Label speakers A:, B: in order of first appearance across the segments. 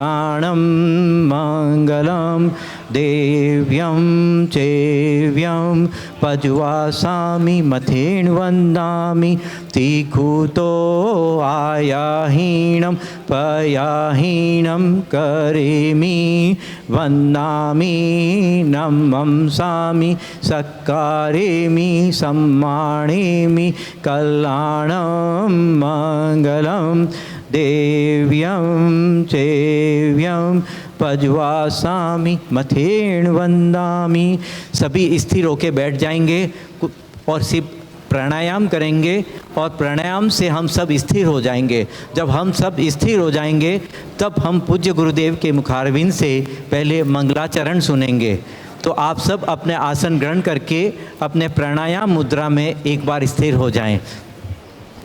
A: प्राणं मङ्गलं देव्यं चेव्यं पज्वासामि मथेन वन्दामि तीखुतो आयाहीनं पयाहीनं करेमि वन्दामि नमंसामि सत्कारेमि सम्मानेमि कल्याणं मङ्गलं देव्यं चेव्यं पज्वासामि मथेन वन्दामि। सभी स्थिर होके बैठ जाएंगे और सिर्फ प्राणायाम करेंगे और प्राणायाम से हम सब स्थिर हो जाएंगे। जब हम सब स्थिर हो जाएंगे तब हम पूज्य गुरुदेव के मुखारविंद से पहले मंगलाचरण सुनेंगे। तो आप सब अपने आसन ग्रहण करके अपने प्राणायाम मुद्रा में एक बार स्थिर हो जाएं।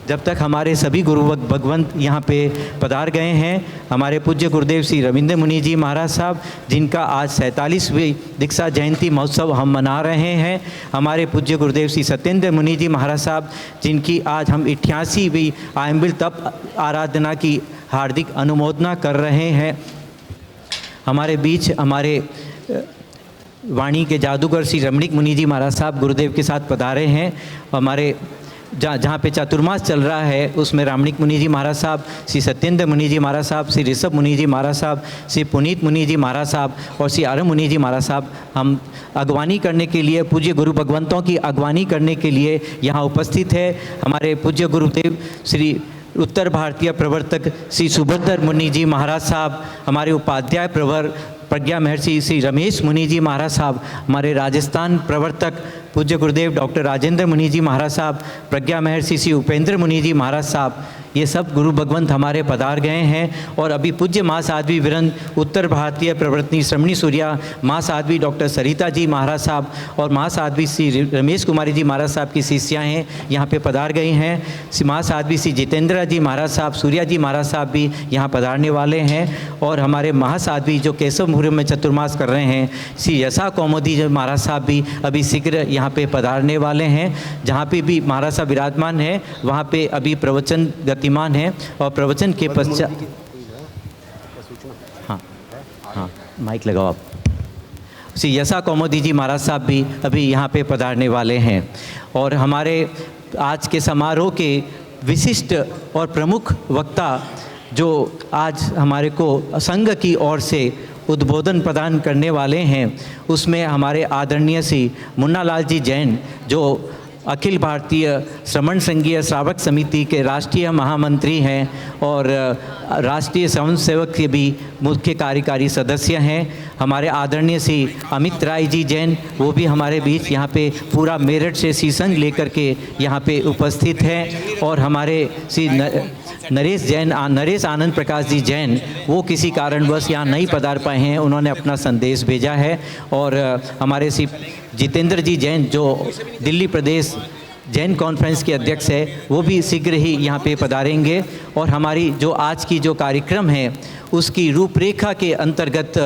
A: जब तक हमारे सभी गुरु भगवंत यहाँ पे पधार गए हैं, हमारे पूज्य गुरुदेव श्री रविंद्र मुनि जी महाराज साहब, जिनका आज 47वीं दीक्षा जयंती महोत्सव हम मना रहे हैं, हमारे पूज्य गुरुदेव श्री सत्येंद्र मुनि जी महाराज साहब, जिनकी आज हम 88वीं आयंबिल तप आराधना की हार्दिक अनुमोदना कर रहे हैं। हमारे बीच हमारे वाणी के जादूगर श्री रमणीक मुनि जी महाराज साहब गुरुदेव के साथ पधारे हैं। हमारे जहाँ पे चातुर्मास चल रहा है उसमें रामणिक मुनि जी महाराज साहब, श्री सत्येंद्र मुनि जी महाराज साहब, श्री ऋषभ मुनि जी महाराज साहब, श्री पुनीत मुनि जी महाराज साहब और श्री आरम मुनि जी महाराज साहब हम अगवानी करने के लिए, पूज्य गुरु भगवंतों की अगवानी करने के लिए यहाँ उपस्थित है। हमारे पूज्य गुरुदेव श्री उत्तर भारतीय प्रवर्तक श्री सुभद्र मुनि जी महाराज साहब, हमारे उपाध्याय प्रवर प्रज्ञा महर्षि श्री रमेश मुनि जी महाराज साहब, हमारे राजस्थान प्रवर्तक पूज्य गुरुदेव डॉक्टर राजेंद्र मुनि जी महाराज साहब, प्रज्ञा महर्षि श्री उपेंद्र मुनि जी महाराज साहब, ये सब गुरु भगवंत हमारे पधार गए हैं। और अभी पूज्य माँ साध्वी वीरेंद्र उत्तर भारतीय प्रवर्तनी श्रमणी सूर्या माँ साध्वी डॉक्टर सरिता जी महाराज साहब और माँ साध्वी श्री रमेश कुमारी जी महाराज साहब की शिष्याएँ हैं यहाँ पे पधार गई हैं। माँ साध्वी श्री जितेंद्र जी महाराज साहब, सूर्या जी महाराज साहब भी यहाँ पधारने वाले हैं। और हमारे महासाध्वी जो केशव मुहूर्त में चतुर्मास कर रहे हैं, श्री यशा कौमुदी जी महाराज साहब भी अभी शीघ्र यहाँ पे पधारने वाले हैं। जहाँ पे भी महाराज साहब विराजमान है वहाँ पे अभी प्रवचन गतिमान है और प्रवचन के पश्चात हाँ माइक लगाओ आप। श्री यशा कौमुदी जी महाराज साहब भी अभी यहाँ पे पधारने वाले हैं। और हमारे आज के समारोह के विशिष्ट और प्रमुख वक्ता जो आज हमारे को संघ की ओर से उद्बोधन प्रदान करने वाले हैं, उसमें हमारे आदरणीय श्री मुन्नालाल जी जैन जो अखिल भारतीय श्रमण संघीय श्रावक समिति के राष्ट्रीय महामंत्री हैं और राष्ट्रीय स्वयं सेवक के भी मुख्य कार्यकारी सदस्य हैं। हमारे आदरणीय श्री अमित राय जी जैन, वो भी हमारे बीच यहाँ पे पूरा मेरठ से शीशंग लेकर के यहाँ पे उपस्थित हैं। और हमारे श्री नरेश आनंद प्रकाश जी जैन, वो किसी कारणवश यहाँ नहीं पधार पाए हैं, उन्होंने अपना संदेश भेजा है। और हमारे श्री जितेंद्र जी जैन जो दिल्ली प्रदेश जैन कॉन्फ्रेंस के अध्यक्ष है, वो भी शीघ्र ही यहाँ पे पधारेंगे। और हमारी जो आज की जो कार्यक्रम है उसकी रूपरेखा के अंतर्गत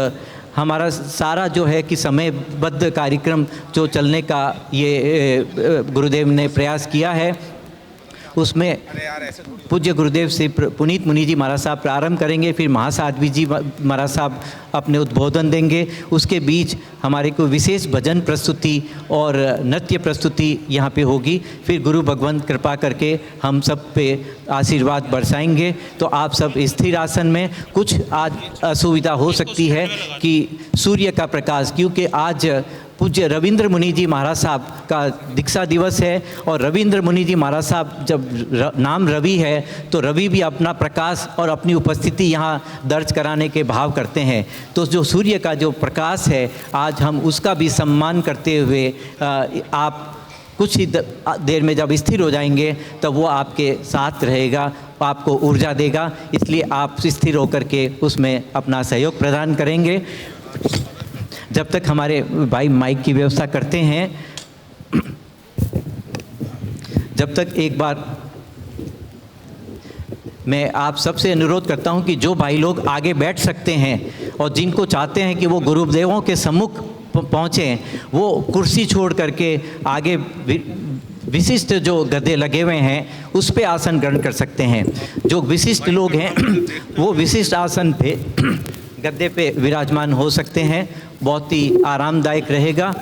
A: हमारा सारा जो है कि समयबद्ध कार्यक्रम जो चलने का ये गुरुदेव ने प्रयास किया है, उसमें पूज्य गुरुदेव से पुनीत मुनि जी महाराज साहब प्रारंभ करेंगे, फिर महासाध्वी जी महाराज साहब अपने उद्बोधन देंगे। उसके बीच हमारे को विशेष भजन प्रस्तुति और नृत्य प्रस्तुति यहाँ पे होगी। फिर गुरु भगवंत कृपा करके हम सब पे आशीर्वाद बरसाएंगे। तो आप सब स्थिर आसन में, कुछ आज असुविधा हो सकती है कि सूर्य का प्रकाश, क्योंकि आज पूज्य रविंद्र मुनि जी महाराज साहब का दीक्षा दिवस है और रविंद्र मुनि जी महाराज साहब जब नाम रवि है तो रवि भी अपना प्रकाश और अपनी उपस्थिति यहाँ दर्ज कराने के भाव करते हैं। तो जो सूर्य का जो प्रकाश है आज हम उसका भी सम्मान करते हुए आप कुछ ही देर में जब स्थिर हो जाएंगे तब वो आपके साथ रहेगा, आपको ऊर्जा देगा। इसलिए आप स्थिर होकर के उसमें अपना सहयोग प्रदान करेंगे। जब तक हमारे भाई माइक की व्यवस्था करते हैं, जब तक एक बार मैं आप सबसे अनुरोध करता हूं कि जो भाई लोग आगे बैठ सकते हैं और जिनको चाहते हैं कि वो गुरुदेवों के सम्मुख पहुँचें, वो कुर्सी छोड़ करके आगे विशिष्ट जो गद्दे लगे हुए हैं उस पे आसन ग्रहण कर सकते हैं। जो विशिष्ट लोग हैं वो विशिष्ट आसन पे गद्दे पे विराजमान हो सकते हैं, बहुत ही आरामदायक रहेगा।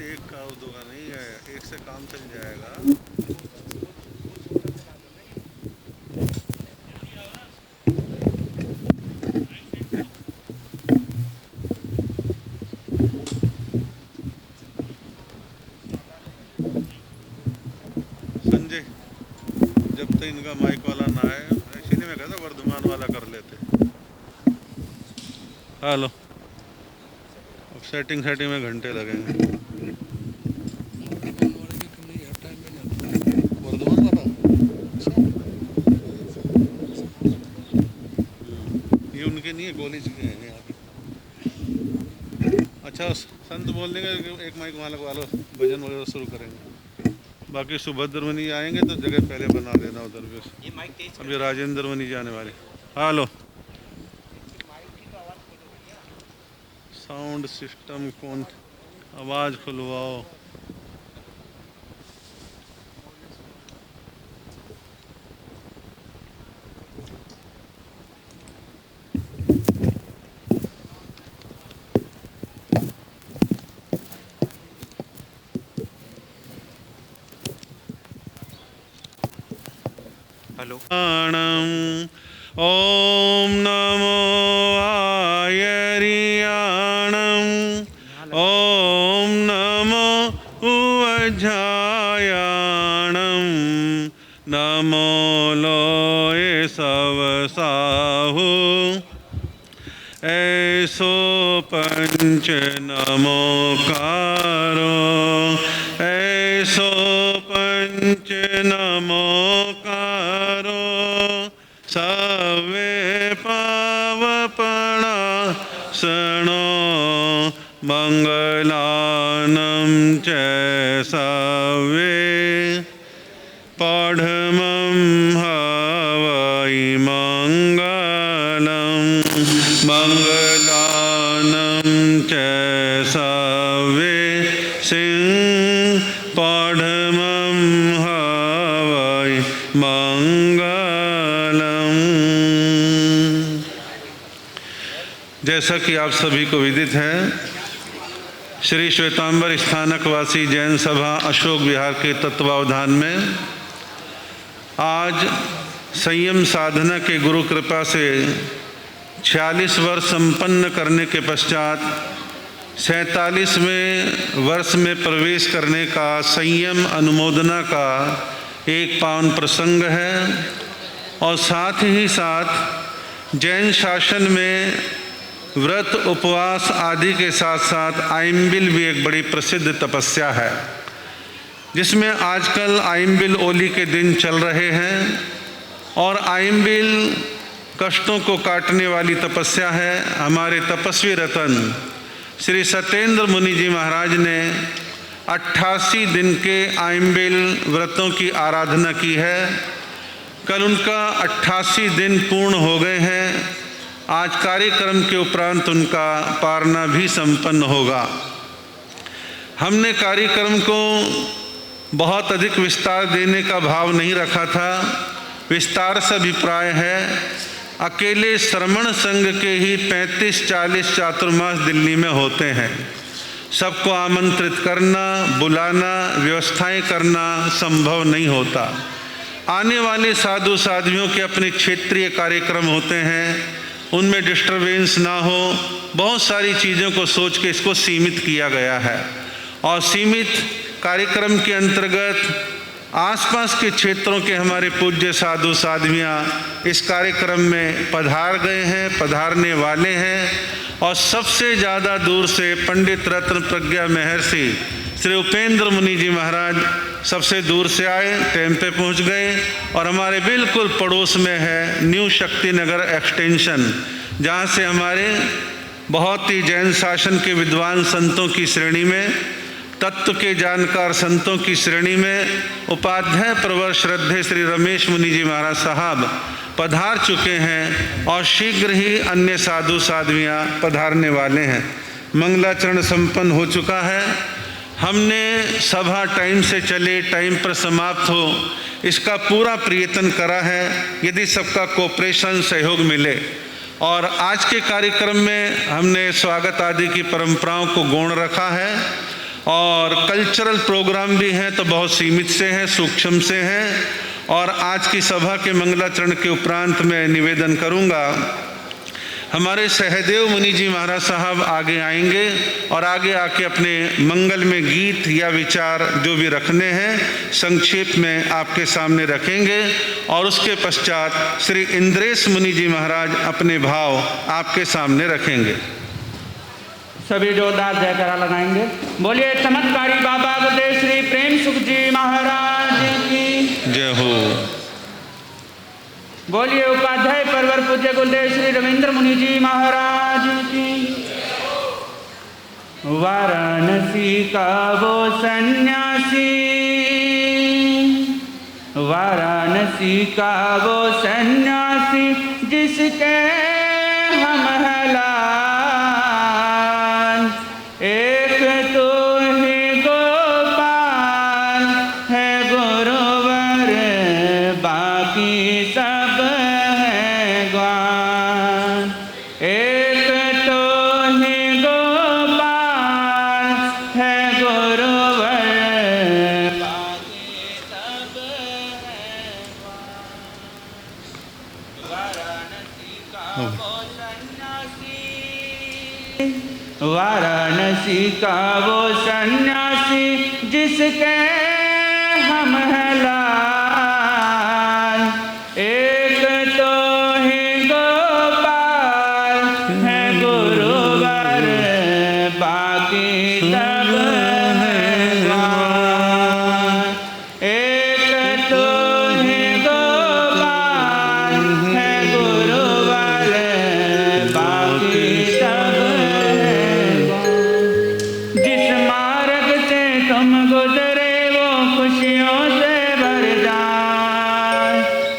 B: एक का दो का नहीं है, एक से काम चल जाएगा। संजय, जब तक इनका माइक वाला ना आए, इसीलिए मैं कहता वर्धमान वाला कर लेते। हेलो, अब सेटिंग में घंटे लगेंगे। वर्धमान वाला ये उनके नहीं है, कॉलेज के हैं यहाँ पे। अच्छा, संत बोल देंगे एक माइक वाला भजन वगैरह शुरू करेंगे। बाकी सुभद्र मनी आएंगे तो जगह पहले बना देना उधर भी। अभी राजेंद्र मनी जाने वाले। हेलो, साउंड सिस्टम कौन, आवाज़ खुलवाओ।
A: हेलो।
B: ओम नमो आयरियाणम, ओम नमो उवज्जायाणम, नमो लोए सवसाहु, ऐसो पंच नमोकारो, ऐसो पंच नमोकारो, सवे पावपणा सणो, मंगलानं च सवे, पढ़मं हवै मंगलं, मंगलानं च सवे, सिंह पढ़मं हवै मंगलम। जैसा कि आप सभी को विदित है, श्री श्वेतांबर स्थानकवासी जैन सभा अशोक विहार के तत्वावधान में आज संयम साधना के गुरु कृपा से 46 वर्ष संपन्न करने के पश्चात 47वें वर्ष में प्रवेश करने का संयम अनुमोदना का एक पावन प्रसंग है। और साथ ही साथ जैन शासन में व्रत उपवास आदि के साथ साथ आइम्बिल भी एक बड़ी प्रसिद्ध तपस्या है, जिसमें आजकल आइम्बिल ओली के दिन चल रहे हैं। और आइम्बिल कष्टों को काटने वाली तपस्या है। हमारे तपस्वी रतन श्री सत्येंद्र मुनि जी महाराज ने 88 दिन के आइम्बिल व्रतों की आराधना की है। कल उनका 88 दिन पूर्ण हो गए हैं। आज कार्यक्रम के उपरांत उनका पारना भी संपन्न होगा। हमने कार्यक्रम को बहुत अधिक विस्तार देने का भाव नहीं रखा था। विस्तार से अभिप्राय है, अकेले श्रमण संघ के ही 35-40 चातुर्मास दिल्ली में होते हैं। सबको आमंत्रित करना, बुलाना, व्यवस्थाएं करना संभव नहीं होता। आने वाले साधु साध्वियों के अपने क्षेत्रीय कार्यक्रम होते हैं, उनमें डिस्टरबेंस ना हो, बहुत सारी चीज़ों को सोच के इसको सीमित किया गया है। और सीमित कार्यक्रम के अंतर्गत आसपास के क्षेत्रों के हमारे पूज्य साधु साध्वियाँ इस कार्यक्रम में पधार गए हैं, पधारने वाले हैं। और सबसे ज़्यादा दूर से पंडित रत्न प्रज्ञा महर्षि श्री उपेंद्र मुनि जी महाराज सबसे दूर से आए, टाइम पे पहुंच गए और हमारे बिल्कुल पड़ोस में है न्यू शक्ति नगर एक्सटेंशन, जहां से हमारे बहुत ही जैन शासन के विद्वान संतों की श्रेणी में, तत्व के जानकार संतों की श्रेणी में उपाध्याय प्रवर श्रद्धेय श्री रमेश मुनि जी महाराज साहब पधार चुके हैं और शीघ्र ही अन्य साधु साध्वियाँ पधारने वाले हैं। मंगलाचरण संपन्न हो चुका है। हमने सभा टाइम से चले, टाइम पर समाप्त हो, इसका पूरा प्रयत्न करा है, यदि सबका कोऑपरेशन सहयोग मिले। और आज के कार्यक्रम में हमने स्वागत आदि की परंपराओं को गौण रखा है और कल्चरल प्रोग्राम भी हैं तो बहुत सीमित से हैं, सूक्ष्म से हैं। और आज की सभा के मंगलाचरण के उपरांत मैं निवेदन करूंगा, हमारे सहदेव मुनि जी महाराज साहब आगे आएंगे और आगे आके अपने मंगल में गीत या विचार जो भी रखने हैं संक्षेप में आपके सामने रखेंगे और उसके पश्चात श्री इंद्रेश मुनि जी महाराज अपने भाव आपके सामने रखेंगे।
C: सभी जोरदार जयकारा लगाएंगे। बोलिए चमत्कारी बाबा गुरुदेव श्री प्रेम सुख जी महाराज की
B: जय हो।
C: बोलिए उपाध्याय परवर पूज्य गुरुदेव श्री रविंद्र मुनि जी महाराज की। वाराणसी का वो सन्यासी, वाराणसी का वो सन्यासी जिसके हम हलाल, एक तो ही गोपाल है गुरुवर, बाकी सब है ग्वाल। एक तो ही गोपाल है गुरुवर, बाकी सब है ग्वाल। वाराणसी का वो सन्यासी, वाराणसी का वो सन्यासी जिसके हम हैं लाल, एक तो ही गोपाल है गुरुवर, बाकी सब है ग्वाल। एक तो ही गोपाल है गुरुवर, बाकी सब है ग्वाल। जिस मार्ग से तुम गुजरे वो खुशियों से भर जाए,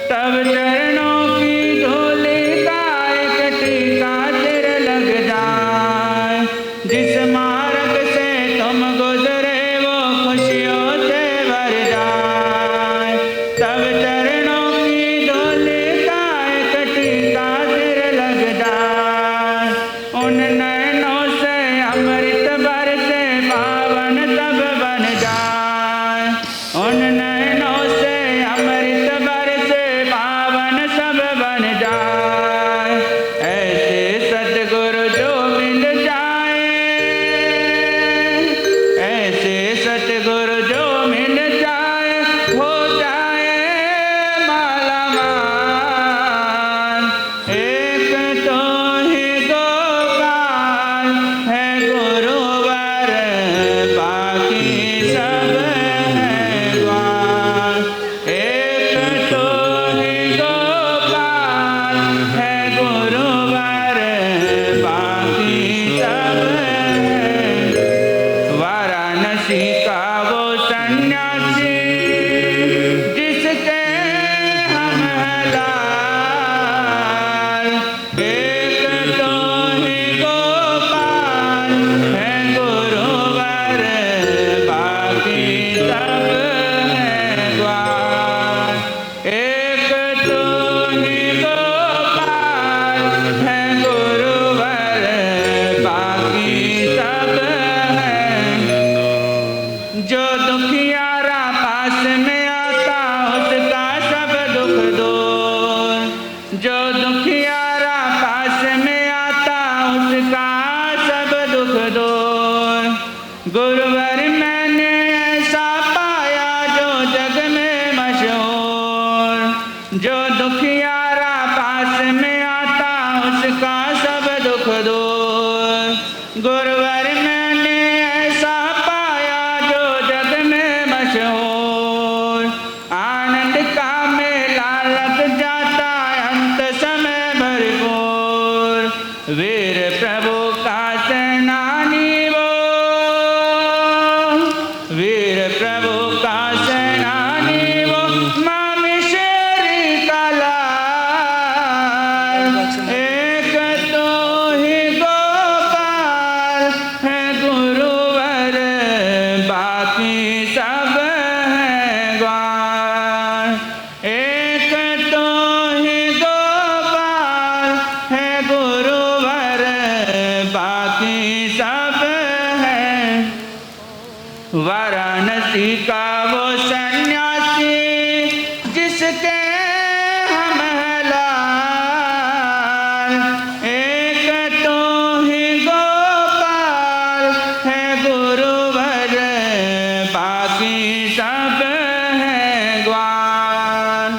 C: तब चरणों की धूलि का एक टीका सिर लग जाए। जिस मार्ग से तुम गुजरे वो खुशियों से भर जाए, तब चरणों की धूलि का एक टीका सिर लग जाए। उन नैनों से अमृत बरसे पावन तब बन जाए, उन नैनों से अमृत बरसे पावन सब बन जाए। ऐसे सतगुरु जो मिल जाए, ऐसे सतगुरु जो मिल जाए, हो जाए माला माल। एक तो ही गोपाल है गुरुवर, बाकी सब है ग्वाल। एक तो ही गोपाल है गुरुवर, बाकी सब है। वाराणसी का वो सन्यासी जिसके हम हैं लाल, एक तो ही गोपाल है गुरुवर, बाकी सब है ग्वाल। एक तो ही गोपाल है गुरुवर, बाकी सब है। जो दुखियारा पास में आता उसका सब दुख दूर, जो दुखियारा पास में आता उसका सब दुख दूर। गुरुवर मैंने ऐसा पाया जो जग में मशहूर, जो दुखियारा पास में आता उसका सब दुख दूर। गुरुवर मैंने ऐसा पाया जो वाराणसी का वो सन्यासी जिसके हम हैं लाल, एक तो ही गोपाल है गुरुवर, बाकी सब हैं ग्वाल।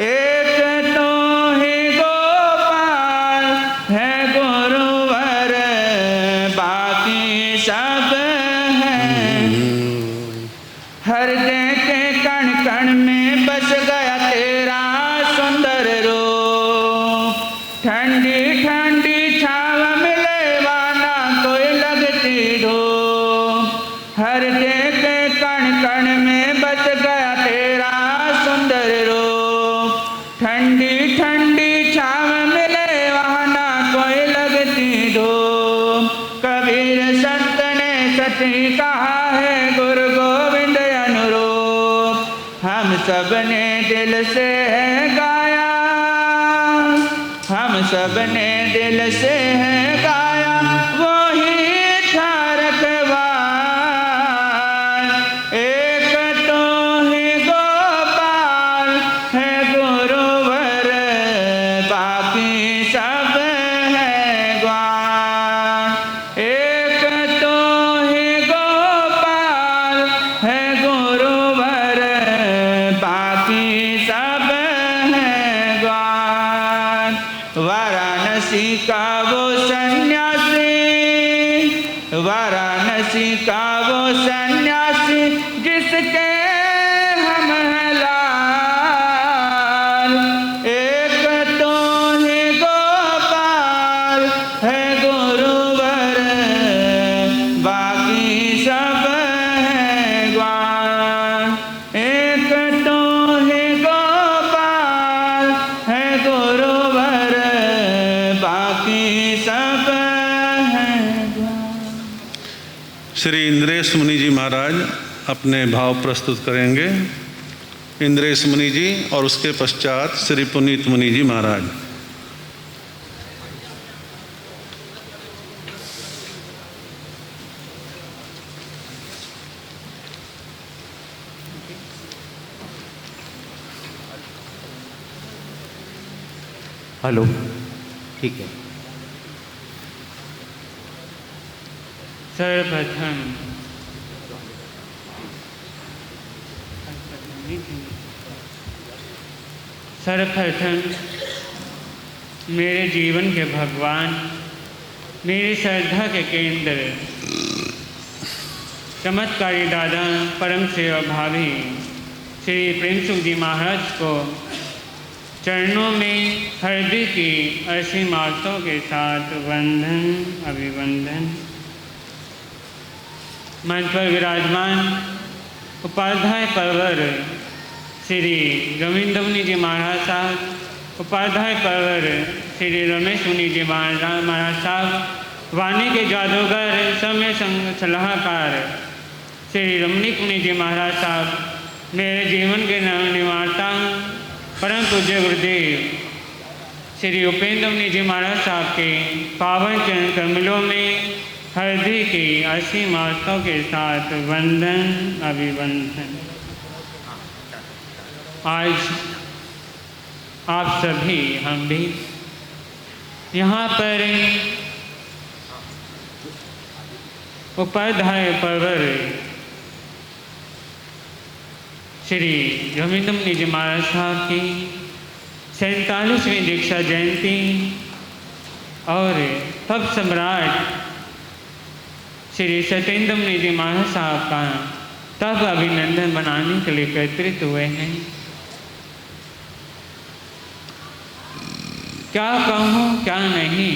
C: एक तो ही गोपाल है गुरुवर, बाकी सब हैं। हृदय के कण कण में बस गया तेरा सुंदर रूप, ठंडी ठंडी छाव मिले वाना कोई लगती धूप। हृदय के कण कण में बस गया तेरा सुंदर रूप, ठंडी ठंडी छाव मिले वाना कोई लगती धूप। कबीर संत ने सच ही कहा है गुरु गोविंद अनुरूप, हम सब ने दिल से है गाया, हम सब ने दिल से है गाया, वो ही था रखवाल। एक तो ही गोपाल है गुरुवर, बाकी सब है ग्वाल। एक तो ही गोपाल है गुरुवर, बाकी सब है ग्वाल। वाराणसी का वो सन्यासी, वाराणसी का वो सन्यासी जिसके हम हैं लाल, एक तो ही गोपाल है गुरुवर, बाकी सब है ग्वाल। एक तो ही गोपाल है गुरुवर, बाकी सब है ग्वाल।
B: श्री इंद्रेश मुनि जी महाराज अपने भाव प्रस्तुत करेंगे। इंद्रेश मुनि जी और उसके पश्चात श्री पुनीत मुनि जी महाराज।
A: हेलो, ठीक है।
C: सर्वप्रथम सर्वप्रथम मेरे जीवन के भगवान, मेरी श्रद्धा के केंद्र, चमत्कारी दादा परम सेवा भावी श्री प्रेम सुख जी महाराज को चरणों में हृदय की असीम आरतों के साथ वंदन अभिवंदन। मंच पर विराजमान उपाध्याय परवर श्री रविंद्र मुनि जी महाराज साहब, उपाध्याय परवर श्री रमेश मुनि जी महाराज साहब, वाणी के जादूगर समय संग सलाहकार श्री रमणीक मुनि जी महाराज साहब, मेरे जीवन के नवनिर्माता परम पूज्य गुरुदेव श्री उपेंद्र मुनि जी महाराज साहब के पावन चरण कमलों में हृदय की असीम आरतों के साथ वंदन अभिवंदन। आज आप सभी, हम भी यहाँ पर उपाध्याय परवर श्री रविंद्र मुनि जी महाराज साहब की 47वीं दीक्षा जयंती और तप सम्राट श्री सत्येंद्र मुनि जी महाराज साहब का तब अभिनंदन बनाने के लिए एकत्रित हुए हैं। क्या कहूँ क्या नहीं।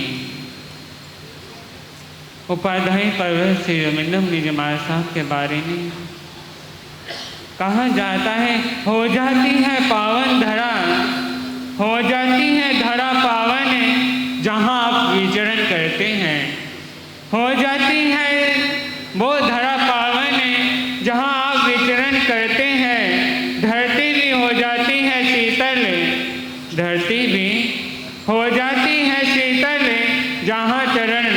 C: उपाध्याय परवर श्री रविंद्र मुनि जी महाराज साहब के बारे में कहा जाता है, हो जाती है पावन धरा, हो जाती है धरा पावन जहाँ आप विचरण करते हैं। हो जाती है वो धरा पावन जहाँ आप विचरण करते हैं। धरती भी हो जाती है शीतल, धरती भी हो जाती है शीतल जहाँ चरण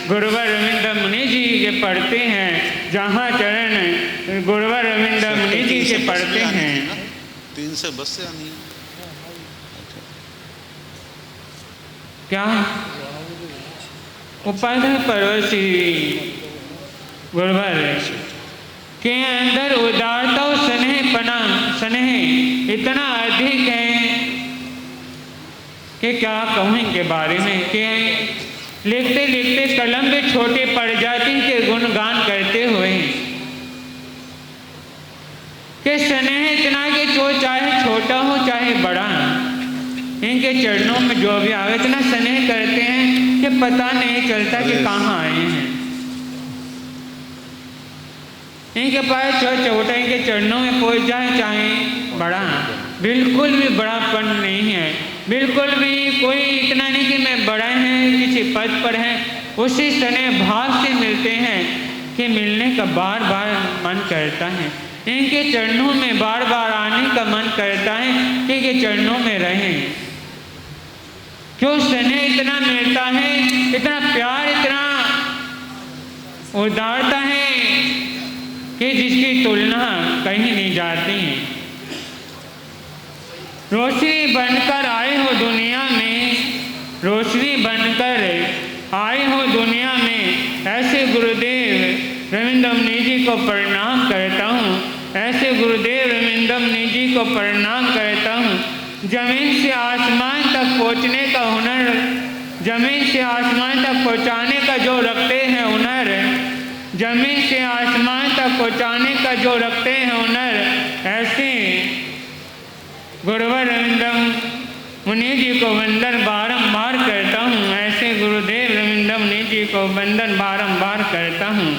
C: गुरुवर रविंद्र मुनि जी के पढ़ते हैं, जहाँ चरण गुरुवर रविंद्र मुनि जी से पढ़ते हैं।
B: 3 से बस से आनी है
C: क्या उपाध्याय परवशी गुरुवर के अंदर उदारता और स्नेह इतना अधिक है कि क्या कहूँ इनके बारे में कि लिखते लिखते कलम भी छोटे पड़ जाती के गुणगान करते हुए कि स्नेह इतना कि जो चाहे छोटा हो चाहे बड़ा, इनके चरणों में जो भी आवे इतना स्नेह करते हैं कि पता नहीं चलता कि कहाँ आए हैं। इनके पास छोटा इनके चरणों में पहुँच जाए चाहे बड़ा, बिल्कुल भी बड़ापन नहीं है, बिल्कुल भी कोई इतना नहीं कि मैं बड़ा है किसी पद पर है, उसी स्नेह भाव से मिलते हैं कि मिलने का बार बार मन करता है। इनके चरणों में बार बार आने का मन करता है कि इनके चरणों में रहें। क्यों स्नेह इतना मिलता है, इतना प्यार, इतना उदारता है कि जिसकी तुलना कहीं नहीं जाती है। रोशनी बनकर आए हो दुनिया में, रोशनी बनकर आए हो दुनिया में, ऐसे गुरुदेव रविंद्र मुनि जी को प्रणाम करता हूँ, ऐसे गुरुदेव रविंद्र मुनि जी को प्रणाम करता हूँ। जमीन से आसमान तक पहुँचने का हुनर, जमीन से आसमान तक पहुँचाने का जो रखते हैं हुनर, जमीन से आसमान तक पहुँचाने का जो रखते हैं हुनर, ऐसे गुरुवर रविंद्र मुनि जी को वंदन बारंबार करता हूँ, ऐसे गुरुदेव रविंद्र मुनि जी को वंदन बारंबार करता हूँ।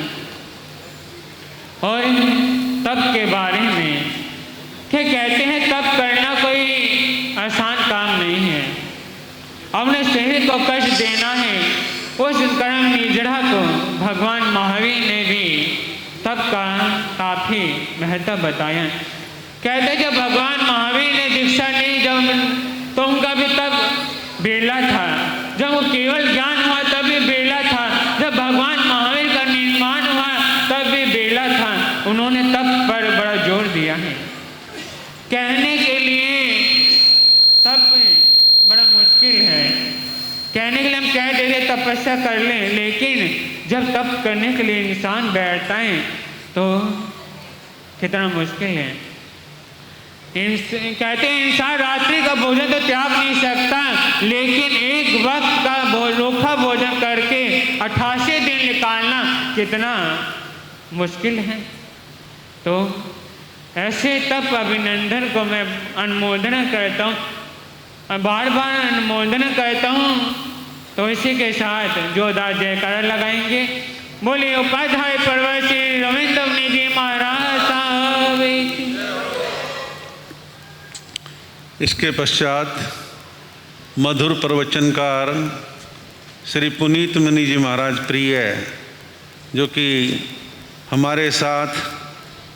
C: और तप के बारे में क्या कहते हैं, तप करना कोई आसान काम नहीं है। अपने शरीर को कष्ट देना है, उस कर्म निजड़ा को भगवान महावीर ने भी तप का काफ़ी महत्व बताया। कहते जब भगवान महावीर ने दीक्षा ली जब, तो उनका भी तब बेला था, जब वो केवल ज्ञान हुआ तब भी बेला था, जब भगवान महावीर का निर्माण हुआ तब भी बेला था। उन्होंने तप पर बड़ा जोर दिया है। कहने के लिए तप बड़ा मुश्किल है, कहने के लिए हम कह देते तपस्या कर लें, लेकिन जब तप करने के लिए इंसान बैठता है तो कितना मुश्किल है। कहते हैं इंसान रात्रि का भोजन तो त्याग नहीं सकता, लेकिन एक वक्त का रूखा भोजन करके 88 दिन निकालना कितना मुश्किल है। तो ऐसे तप अभिनंदन को मैं अनुमोदन करता हूँ, बार बार अनुमोदन करता हूँ। तो इसी के साथ जोरदार जयकारा लगाएंगे। बोलिए उपाध्याय परवशी रविंद्र मुनि जी महाराज साहब की।
B: इसके पश्चात मधुर प्रवचनकार श्री पुनीत मुनि जी महाराज प्रिय, जो कि हमारे साथ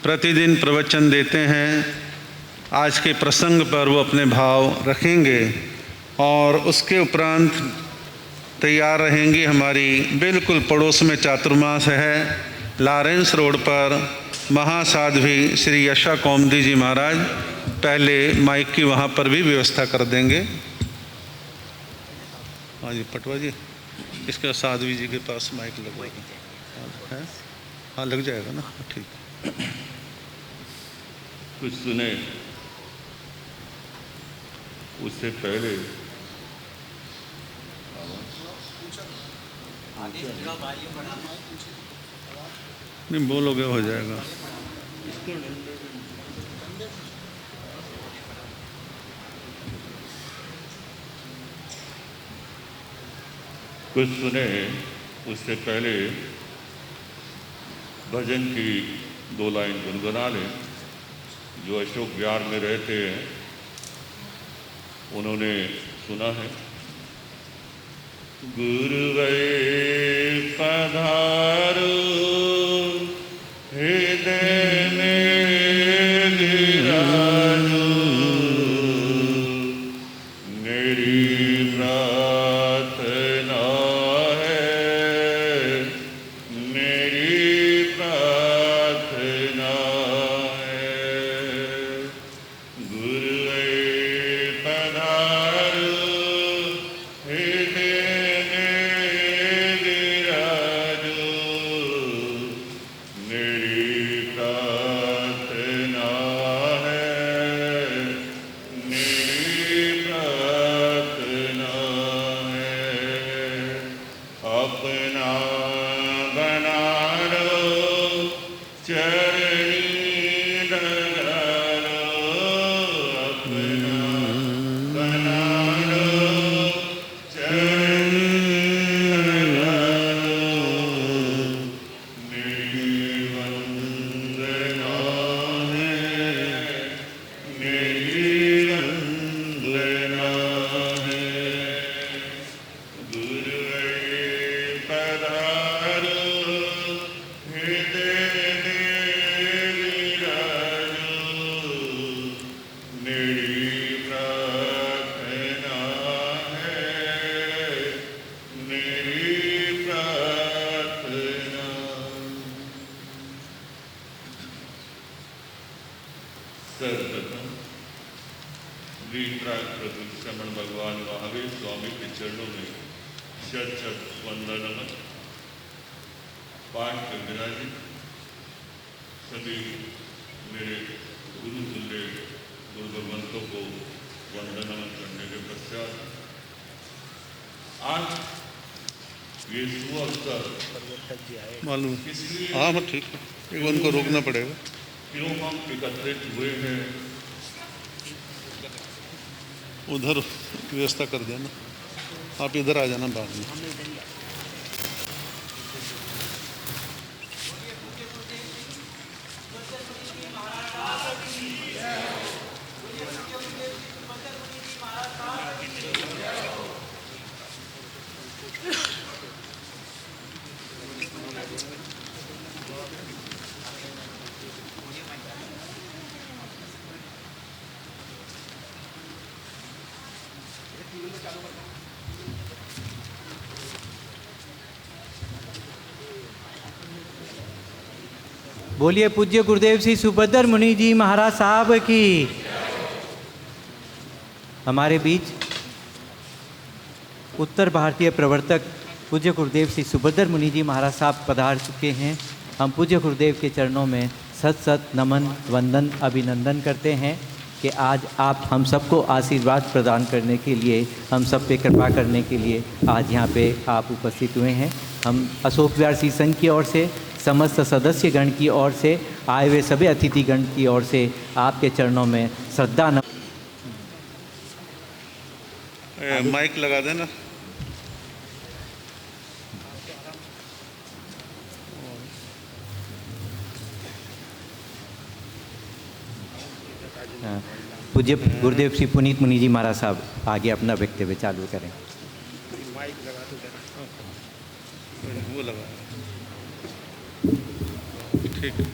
B: प्रतिदिन प्रवचन देते हैं, आज के प्रसंग पर वो अपने भाव रखेंगे और उसके उपरांत तैयार रहेंगी। हमारी बिल्कुल पड़ोस में चातुर्मास है, लॉरेंस रोड पर महासाध्वी श्री यशा कौमदी जी महाराज पहले माइक की वहाँ पर भी व्यवस्था कर देंगे। हाँ जी पटवा जी, इसके साध्वी जी के पास माइक लगवाएगा है, हाँ लग जाएगा ना, ठीक।
D: कुछ सुने उससे पहले
B: नहीं बोलोगे हो जाएगा।
D: कुछ सुने उससे पहले भजन की 2 लाइन गुनगुना लें। जो अशोक विहार में रहते हैं उन्होंने सुना है। गुरुवे पधारो हृदय में विराजो, मेरी प्रार्थना है, मेरी प्रार्थना श्रीत्राग प्रभु श्रमण भगवान महावीर स्वामी के चरणों में शत शत वंदन नमन पाठ कर विराजित सभी मेरे गुरु तुल्य गुरु भगवंतों को वंदन नमन करने के पश्चात आज ये सुअवसर
B: मालूम
D: इसलिए
B: हाँ मैं ठीक है, एक उनको रोकना पड़ेगा।
D: क्यों हम एकत्रित हुए हैं,
B: उधर व्यवस्था कर देना, आप इधर आ जाना बाद में।
A: बोलिए पूज्य गुरुदेव श्री सुभद्र मुनि जी महाराज साहब की। हमारे बीच उत्तर भारतीय प्रवर्तक पूज्य गुरुदेव श्री सुभद्र मुनि जी महाराज साहब पधार चुके हैं। हम पूज्य गुरुदेव के चरणों में सत सत नमन वंदन अभिनंदन करते हैं कि आज आप हम सबको आशीर्वाद प्रदान करने के लिए, हम सब पे कृपा करने के लिए आज यहाँ पे आप उपस्थित हुए हैं। हम अशोक विहार श्री संघ की ओर से, समस्त सदस्यगण की ओर से, आए हुए सभी अतिथिगण की ओर से आपके चरणों में श्रद्धा
B: माइक लगा देना।
A: पूज्य गुरुदेव श्री पुनीत मुनि जी महाराज साहब आगे अपना वक्तव्य चालू करें।
B: माइक लगा दो, वो लगा ठीक है।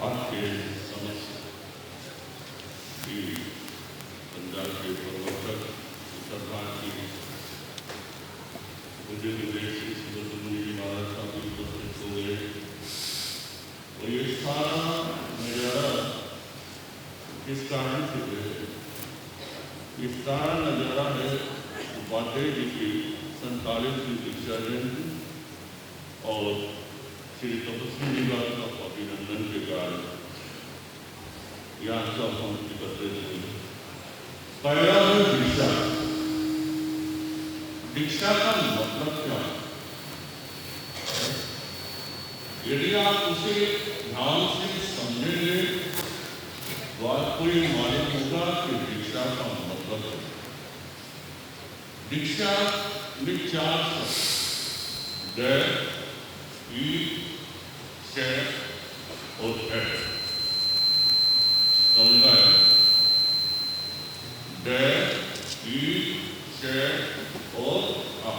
D: आपके समस्त पंजाब के प्रवर्तक उत्तराखंड की पूज्य गुरुदेव श्री सुभद्र मुनि जी महाराज साहब उपस्थित हो गए और ये सारा नज़ारा किस कारण से है? ये सारा नज़ारा है उपाध्याय जी की 47वीं दीक्षा जयंती और श्री तपस्वी जी का अभिनंदन के कारण यहाँ सब हम एकत्रित हुए। पहला है दीक्षा। दीक्षा का मतलब क्या है? यदि आप उसे ध्यान से समझेंगे तो आपको ये मालूम होगा कि दीक्षा का मतलब है। दीक्षा में 4 शब्द द, ई, से और है। समझना है? द, ई, से और आ।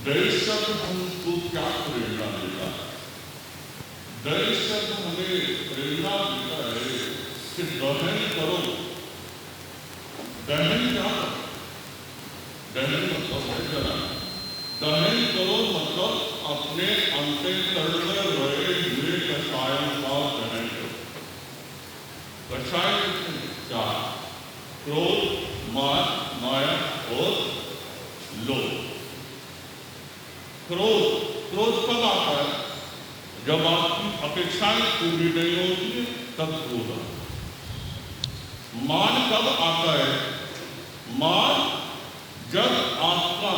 D: दय शब्द हमको क्या प्रेरणा देता है? दय शब्द हमें प्रेरणा देता है कि दहन करो। दहन क्या? दहन मतलब है जरा। दहन करो मतलब अपने अंतःकरण में रहे हुए कषायों का दहन करो। कषाय 4: क्रोध, मान, माया और लोभ। क्रोध कब आता है? जब आपकी अपेक्षाएं पूरी नहीं होती है तब क्रोध आता है। मान कब आता है? मान जब आपका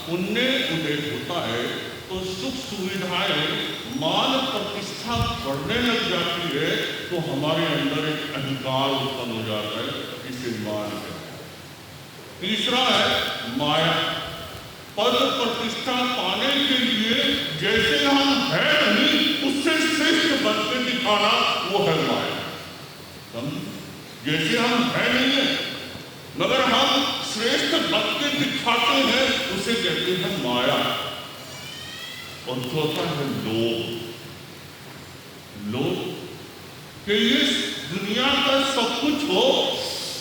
D: पुण्य उदय होता है तो सुख सुविधाएं, मान प्रतिष्ठा बढ़ने लग जाती है तो हमारे अंदर एक अहंकार उत्पन्न हो जाता है, इसे मान है। तीसरा है माया। पद प्रतिष्ठा पाने के लिए जैसे हम है नहीं उससे श्रेष्ठ बन के दिखाना, वो है माया। जैसे हम है नहीं है मगर हम श्रेष्ठ बन के दिखाते हैं, उसे कहते हैं माया। और चौथा है लोभ। लोभ कि इस दुनिया का सब कुछ हो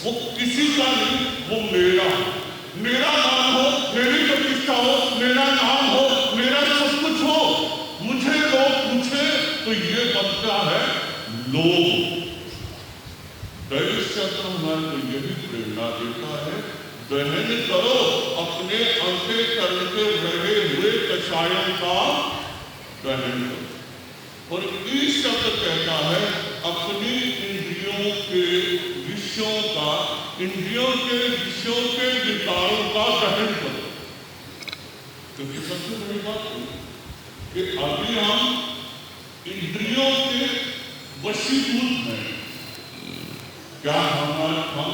D: वो किसी का नहीं, वो मेरा। मेरा नाम हो, मेरी प्रतिष्ठा हो, मेरा नाम हो, मेरा सब कुछ हो, मुझे लोग पूछे तो ये बनता है लोभ। शब्द हमारे को यही प्रेरणा देता है, दहन करो अपने अंतःकरण के रहे हुए कषायों का दहन करो। और इस शब्द कहता है अपनी इंद्रियों के विषयों का, इंद्रियों के विषयों के विकारों का दहन करो। क्योंकि सबसे बड़ी बात है कि अभी हम इंद्रियों के वशीभूत हैं। क्या हम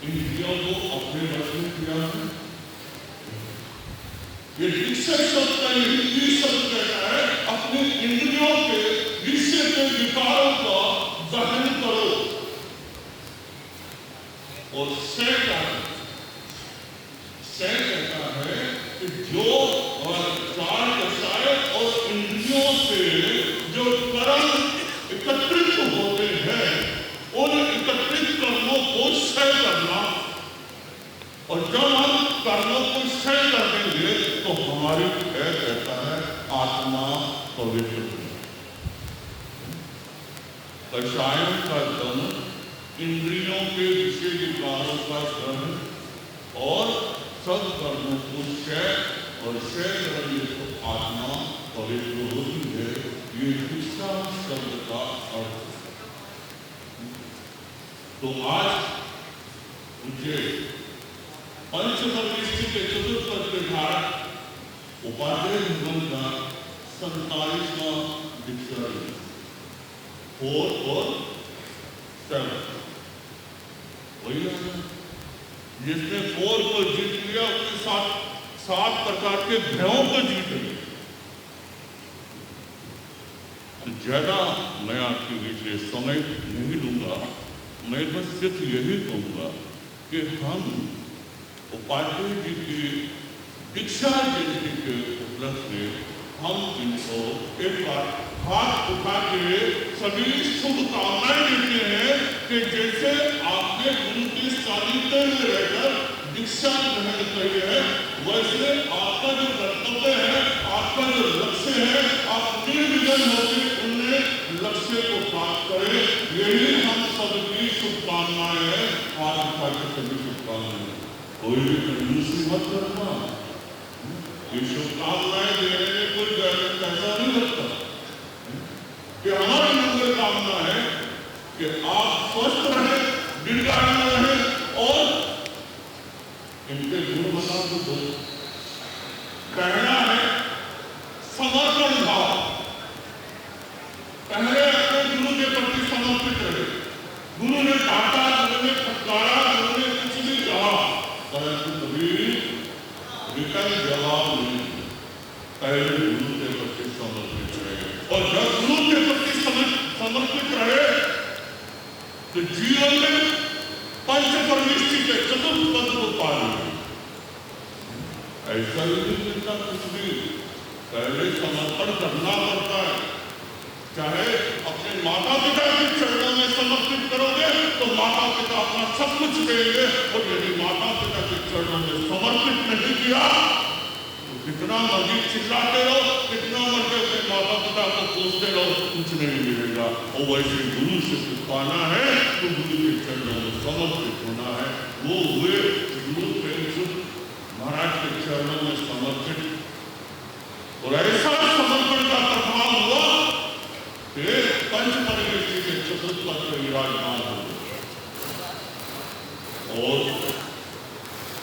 D: इंद्रियों को अपने वश में किया है? ये विषय शब्द का यही शब्द कहता है अपने इंद्रियों के विषय के विकारों का दहन करो। और सह कहता है कि जो चार कषाय और इंद्रियों से जो कर्म एकत्रित होते हैं उन एकत्रित कर्मों को सह करना। और जब हम कर्मों को सह कर देंगे तो हमारी कहता है आत्मा पवित्र। कषायों का दमन, इंद्रियों के विषय विकारों का दमन और सब कर्मों को सह और सह करेंगे तो आत्मा पवित्र होती है। ये दूसरा शब्द का अर्थ। तो आज मुझे पंचपरमेष्टि के चतुर्थ पद के धारक उपाध्याय निगम का 47वां डिक्शनरी 4 और 7 वही है जिसने 4 को जीत लिया उसके साथ 7 प्रकार के भयों को जीत लिया। ज्यादा मैं आपके बीच में समय नहीं लूंगा, मैं बस सिर्फ यही कहूंगा कि हम उपाध्याय जी की दीक्षा जयंती के उपलक्ष्य में हम इनको एक बार हाथ उठा के सभी शुभकामनाएं देते हैं कि जैसे आपने गुरु के सानिध्य में रहकर दीक्षा ग्रहण करी है, वैसे आपका जो कर्तव्य है, आपका जो लक्ष्य है, आप निर्विघ्न होकर उन्हें लक्ष्य को प्राप्त करें। यही हम सबकी शुभकामनाएं हैं। हाथ उठा के सभी शुभकामनाएं, कोई भी कंजूसी मत करना। ये शुभकामनाएं देने में कोई पैसा नहीं लगता कि हमारी मंगल कामना है कि आप स्वस्थ रहें, दीर्घायु रहें और इनके गुण बता दो। कहना है समर्पण भाव, पहले अपने गुरु के प्रति समर्पित रहे। गुरु ने डांटा, गुरु ने फटकारा, गुरु ने कुछ भी कहा, परंतु कभी विकल्प जवाब नहीं। पहले गुरु के प्रति समर्पित रहे और जब गुरु के प्रति समर्पित रहे तो जीवन में पंचपरमेष्टि के चतुर्थ पद को पाले। ऐसा ही नहीं मिलता कुछ भी, पहले समर्पण करना पड़ता है। चाहे अपने माता पिता के चरणों में समर्पित करोगे तो माता पिता अपना सब कुछ देंगे, और यदि माता पिता के चरणों में समर्पित नहीं किया तो कितना मर्जी चिल्लाते रहो, कितना मर्जी अपने माता पिता को कोसते रहो, कुछ नहीं मिलेगा। और वैसे गुरु से कुछ पाना है तो गुरु के चरणों में समर्पित होना है। वो हुए गुरु प्रेमचंद महाराज के चरणों में समर्पित, और ऐसा समर्पण का प्रभाव हुआ कि पंचपरमेष्टि के चतुर्थ पद पर विराजमान हो और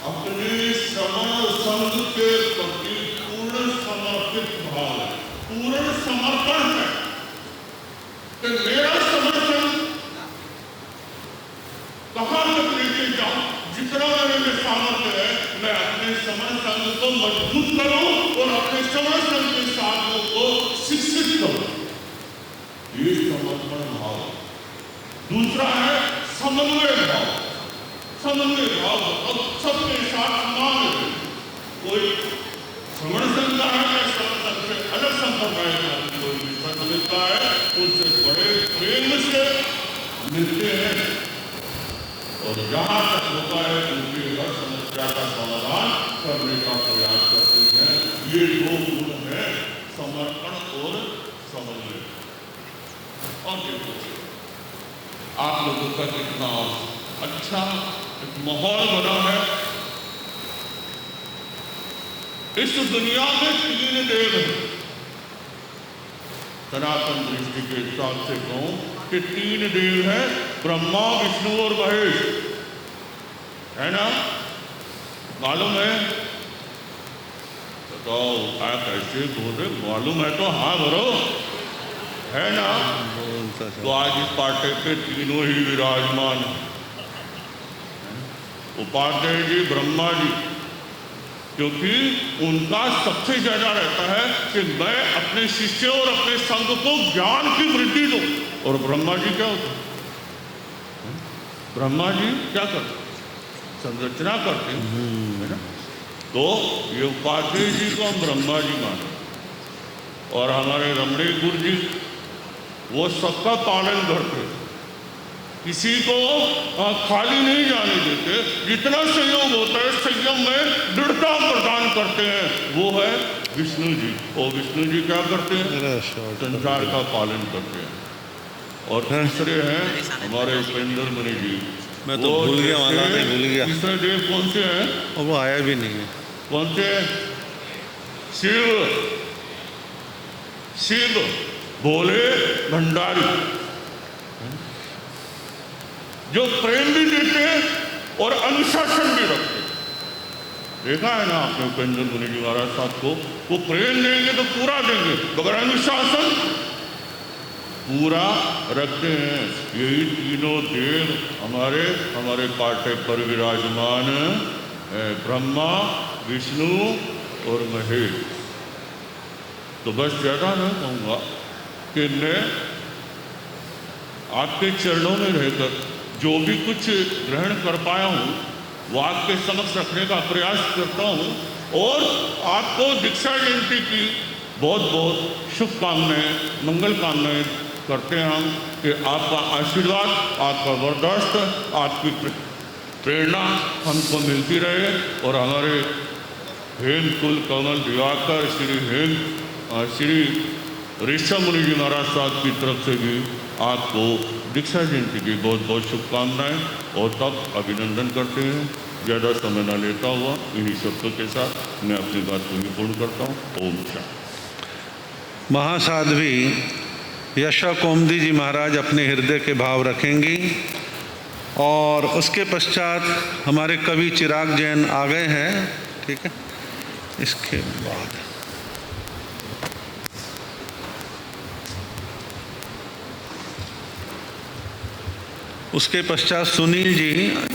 D: अपने समर संग के प्रति पूर्ण समर्पित भाव, पूर्ण समर्पण है कि मेरा समर्पण कहां तक लेके जाऊं, जितना मेरे में सामर्थ्य है मैं अपने समर संग को मजबूत करूं और अपने समर संग के साथियों को शिक्षित करूं। ये समर्पण भाव। दूसरा है समन्वय भाव। समन्वय भाव अब सबके साथ समान है। कोई श्रवण संघ का है या श्रवण संघ से अलग संप्रदाय का कोई भी संघ मिलता है, उनसे बड़े प्रेम से मिलते हैं और जहां तक होता है उनकी हर समस्या का समाधान करने का प्रयास करते हैं। ये दो गुण है, समर्पण और समन्वय। और देखो आप लोगों का कितना अच्छा एक माहौल बना है। इस दुनिया में 3 देव हैं। सनातन दृष्टि के हिसाब से कहूं कि 3 देव हैं, ब्रह्मा, विष्णु और महेश, है ना? मालूम है? बताओ आप ऐसे बोले, मालूम है तो हाँ भरो, है ना? तो आज इस पाटे पे तीनों ही विराजमान हैं। उपाध्याय जी, ब्रह्मा जी, क्योंकि उनका सबसे ज्यादा रहता है कि मैं अपने शिष्य और अपने संघ को ज्ञान की वृद्धि दूं। और ब्रह्मा जी क्या होते हैं? ब्रह्मा जी क्या करते? संरचना करते हैं, है ना? तो ये उपाध्याय जी को हम ब्रह्मा जी माने, और हमारे रमणी गुरु जी वो सबका पालन करते, किसी को खाली नहीं जाने देते। जितना संयोग होता है संयम में दृढ़ता प्रदान करते हैं, वो है विष्णु जी। और विष्णु जी क्या करते हैं? संसार का पालन करते हैं। और तीसरे हैं हमारे उपेंद्र मुनि जी।
B: मैं तो भूल गया, वाला नहीं भूल गया।
D: तीसरे देव कौन से हैं?
B: और वो आया भी नहीं है।
D: कौन से? शिव। शिव भोले भंडारी, जो प्रेम भी देते हैं और अनुशासन भी रखते हैं। देखा है ना आपने उपेंद्र मुनि जी महाराज साहब को, वो प्रेम देंगे तो पूरा देंगे, मगर अनुशासन पूरा रखते हैं। यही तीनों देव हमारे पाटे पर विराजमान है, ब्रह्मा, विष्णु और महेश। तो बस ज़्यादा मैं कहूँगा कि मैं आपके चरणों में रहकर जो भी कुछ ग्रहण कर पाया हूँ वो आपके समक्ष रखने का प्रयास करता हूँ, और आपको दीक्षा जयंती की बहुत बहुत शुभकामनाएं, मंगल कामनाएं करते हैं हम कि आपका आशीर्वाद, आपका वरदास्त, आपकी प्रेरणा हमको मिलती रहे, और हमारे हेम कुल कमल दिवाकर श्री ऋषभ मुनि जी महाराज साहब की तरफ से भी आपको दीक्षा जयंती की बहुत बहुत शुभकामनाएं, और तब अभिनंदन करते हैं। ज़्यादा समय न लेता हुआ इन्हीं शब्दों के साथ मैं अपनी बात को भी पूर्ण करता हूँ। ओम शांति।
B: महासाध्वी यशा कोमदी जी महाराज अपने हृदय के भाव रखेंगी, और उसके पश्चात हमारे कवि चिराग जैन आ गए हैं। ठीक है, इसके बाद उसके पश्चात सुनील जी,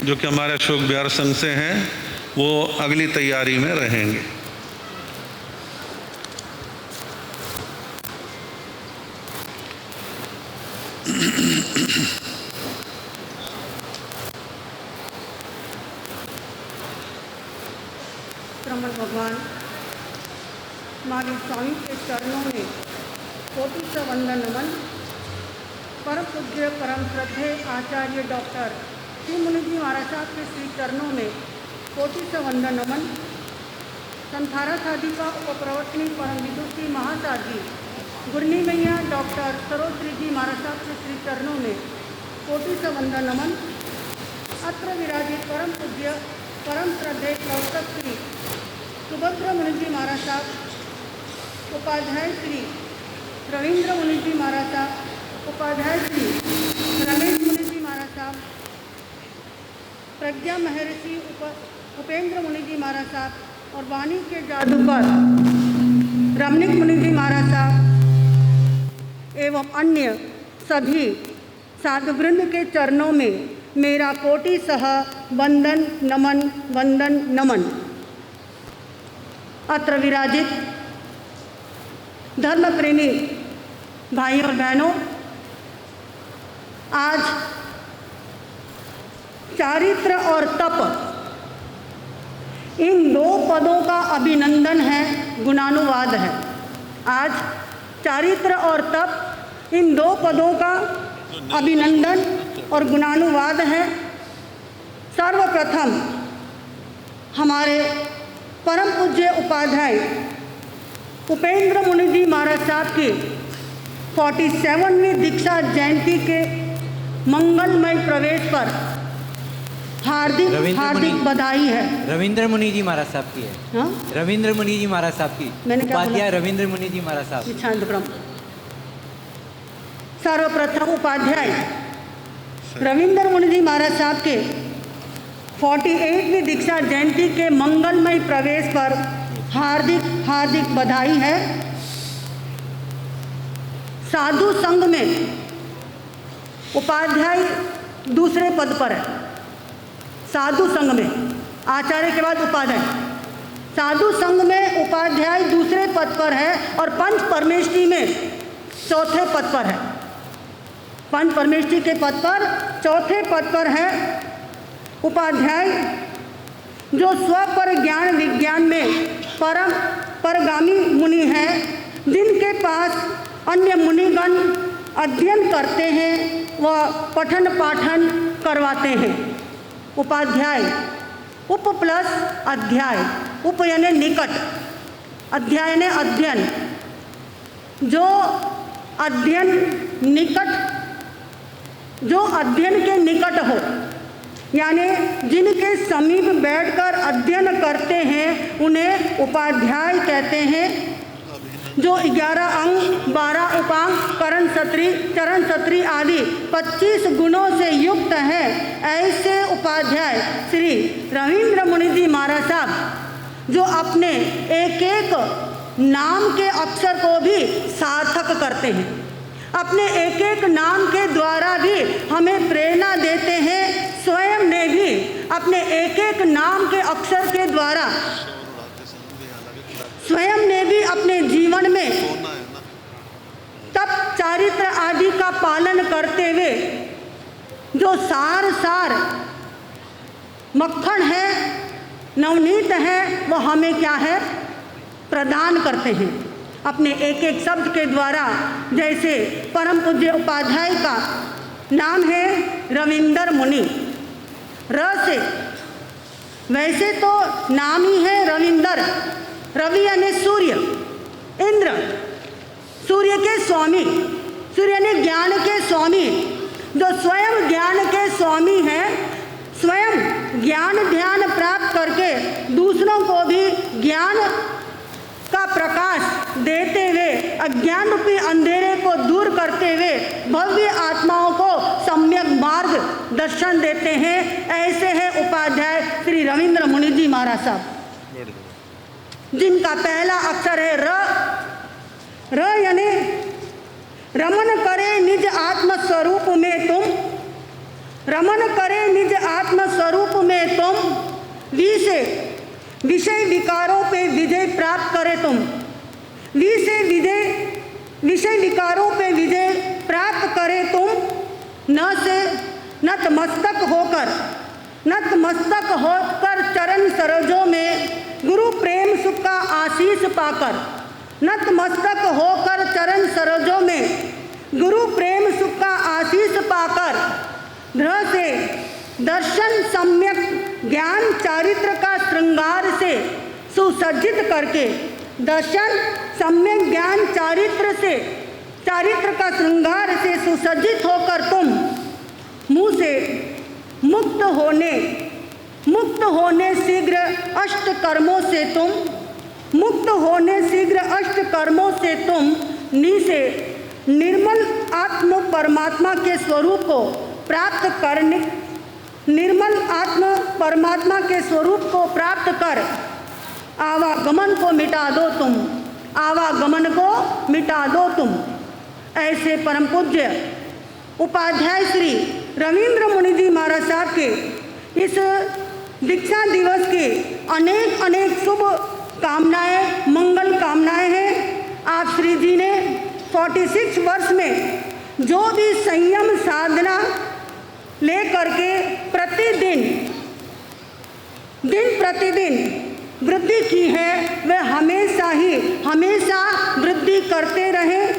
B: जो कि हमारे अशोक बिहार संघ से हैं, वो अगली तैयारी में रहेंगे।
E: ब्रह्मण भगवान महावीर स्वामी के चरणों में कोटि से वंदन नमन। परम पूज्य परम श्रद्धेय आचार्य डॉक्टर श्री मुनि जी महाराज साहब के श्री चरणों में कोटि से वंदन नमन। संथारा शादी का उपप्रवर्तनी परम विदुषी महासाधी गुरनी मैया डॉक्टर सरोज जी महाराज साहब के श्री चरणों में कोटि से वंदन नमन। अत्र विराजित परम पूज्य परम श्रद्धेय प्रवर्तक श्री सुभद्र मुनि जी महाराज साहब, उपाध्याय श्री रविंद्र मुनि जी महाराज साहब, उपाध्याय श्री रमेश मुनि जी महाराज साहब, प्रज्ञा महर्षि उपेंद्र मुनि जी महाराज साहब, और वाणी के जादूगर रमणीक मुनि जी महाराज साहब एवं अन्य सभी साधुवृंद के चरणों में मेरा कोटि सह वंदन नमन, वंदन नमन। अत्र विराजित धर्म प्रेमी भाइयों और बहनों, आज चारित्र और तप, इन दो पदों का अभिनंदन है, गुणानुवाद है। आज चारित्र और तप, इन दो पदों का अभिनंदन और गुणानुवाद है। सर्वप्रथम हमारे परम पूज्य उपाध्याय उपेंद्र मुनि जी महाराज साहब की 47वीं दीक्षा जयंती के मंगलमय प्रवेश पर हार्दिक
A: रविंद्र
E: हार्दिक
A: मुनि।
E: बधाई है।
A: रविंद्र मुनि जी महाराज साहब की है।
E: हाँ?
A: रविंद्र मुनि जी महाराज साहब की।
E: मैंने क्या बोला?
A: उपाध्याय रविंद्र मुनि जी महाराज साहब।
E: शांत ब्रह्म। सर्वप्रथम उपाध्याय रविंद्र मुनि जी महाराज साहब के 48वीं दीक्षा जयंती के मंगलमय प्रवेश पर हार्दिक हार्दिक बधाई है। साधु संघ में उपाध्याय दूसरे पद पर है। साधु संघ में आचार्य के बाद उपाध्याय, साधु संघ में उपाध्याय दूसरे पद पर है और पंच परमेष्ठी में चौथे पद पर है। पंच परमेष्ठी के पद पर चौथे पद पर है उपाध्याय, जो स्व पर ज्ञान विज्ञान में परम परगामी मुनि है, जिनके पास अन्य मुनिगण अध्ययन करते हैं व पठन पाठन करवाते हैं। उपाध्याय उप प्लस अध्याय, उप यानी निकट, अध्याय यानी अध्ययन, जो अध्ययन निकट, जो अध्ययन के निकट हो, यानी जिनके समीप बैठकर अध्ययन करते हैं उन्हें उपाध्याय कहते हैं। जो 11 अंग, 12 उपांग, करण सत्री, चरण सत्री आदि 25 गुणों से युक्त है, ऐसे उपाध्याय श्री रविंद्र मुनि जी महाराज साहब, जो अपने एक एक नाम के अक्षर को भी सार्थक करते हैं, अपने एक एक नाम के द्वारा भी हमें प्रेरणा देते हैं। स्वयं ने भी अपने एक एक नाम के अक्षर के द्वारा स्वयं ने भी अपने जीवन में तप चारित्र आदि का पालन करते हुए जो सार सार मक्खन है, नवनीत है, वह हमें क्या है प्रदान करते हैं अपने एक एक शब्द के द्वारा। जैसे परम पूज्य उपाध्याय का नाम है रविंद्र मुनि, र से, वैसे तो नाम ही है रविंद्र, रवि यानी सूर्य, इंद्र सूर्य के स्वामी, सूर्य यानी ज्ञान के स्वामी, जो स्वयं ज्ञान के स्वामी हैं, स्वयं ज्ञान ध्यान प्राप्त करके दूसरों को भी ज्ञान का प्रकाश देते हुए अज्ञान रूपी अंधेरे को दूर करते हुए भव्य आत्माओं को सम्यक मार्ग दर्शन देते हैं। ऐसे हैं उपाध्याय श्री रविंद्र मुनि जी महाराज साहब, जिनका पहला अक्षर है र। र यानी रमन करे निज आत्म स्वरूप में तुम, रमन करे निज आत्म स्वरूप में तुम, वी से विषय विकारों पे विजय प्राप्त करे तुम, वी से विषय विकारों पे विजय प्राप्त करे तुम, न से नतमस्तक होकर चरण सरोजों में गुरु प्रेम सुख का आशीष पाकर, नतमस्तक होकर चरण सरोजों में गुरु प्रेम सुख का आशीष पाकर, धृ से दर्शन सम्यक ज्ञान चारित्र का श्रृंगार से सुसज्जित करके, दर्शन सम्यक ज्ञान चारित्र का श्रृंगार से सुसज्जित होकर तुम मुँह से मुक्त होने शीघ्र अष्ट कर्मों से तुम, मुक्त होने शीघ्र अष्ट कर्मों से तुम नी से निर्मल आत्म परमात्मा के स्वरूप को प्राप्त करने, निर्मल आत्म परमात्मा के स्वरूप को प्राप्त कर आवागमन को मिटा दो तुम, आवागमन को मिटा दो तुम। ऐसे परम पूज्य उपाध्याय श्री रविंद्र मुनि जी महाराज साहब के इस दीक्षा दिवस के अनेक अनेक शुभ कामनाएं, मंगल कामनाएं हैं। आप श्री जी ने 46 वर्ष में जो भी संयम साधना ले करके प्रतिदिन दिन प्रतिदिन वृद्धि की है, वे हमेशा वृद्धि करते रहे।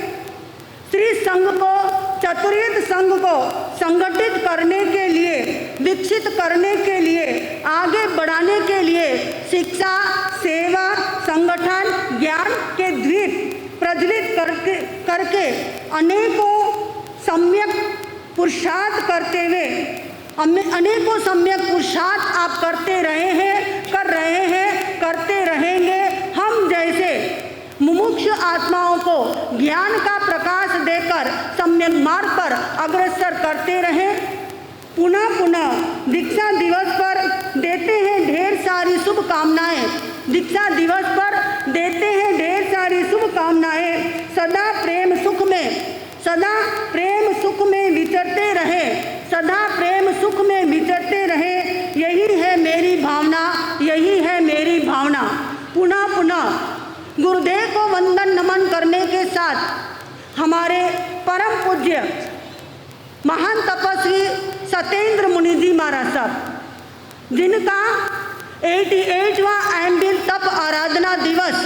E: श्री संघ को, चतुर्विध संघ को संगठित करने के लिए, विकसित करने के लिए, आगे बढ़ाने के लिए शिक्षा, सेवा, संगठन, ज्ञान के द्वीप प्रज्वलित करके अनेकों सम्यक पुरुषार्थ करते हुए अनेकों सम्यक पुरुषार्थ आप करते रहे हैं, कर रहे हैं, करते रहेंगे। हम जैसे मुमुक्षु आत्माओं को ज्ञान का प्रकाश देकर सम्यक मार्ग पर अग्रसर करते रहें। पुनः पुनः दीक्षा दिवस पर देते हैं ढेर सारी शुभकामनाएं। दीक्षा दिवस पर देते हैं ढेर सारी शुभकामनाएं। सदा प्रेम सुख में विचरते रहे, सदा प्रेम सुख में विचरते रहे। यही है मेरी भावना, यही है मेरी भावना। पुनः पुनः गुरुदेव को वंदन नमन करने के साथ हमारे परम पूज्य महान तपस्वी सत्येंद्र मुनि जी महाराज साहब, जिनका 88वां एम्बिल तप आराधना दिवस,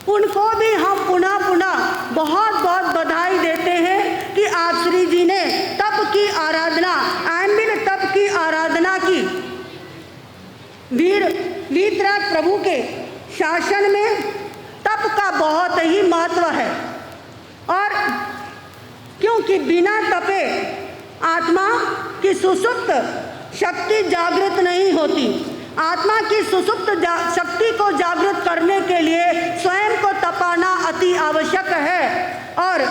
E: उनको भी हम पुनः पुनः बहुत बहुत बधाई देते हैं कि आप श्री जी ने तप की आराधना, एम्बिल तप की आराधना की। वीतराग प्रभु के शासन में तप का बहुत ही महत्व है, और क्योंकि बिना तपे आत्मा की सुसुप्त शक्ति जागृत नहीं होती। आत्मा की सुसुप्त शक्ति को जागृत करने के लिए स्वयं को तपाना अति आवश्यक है। और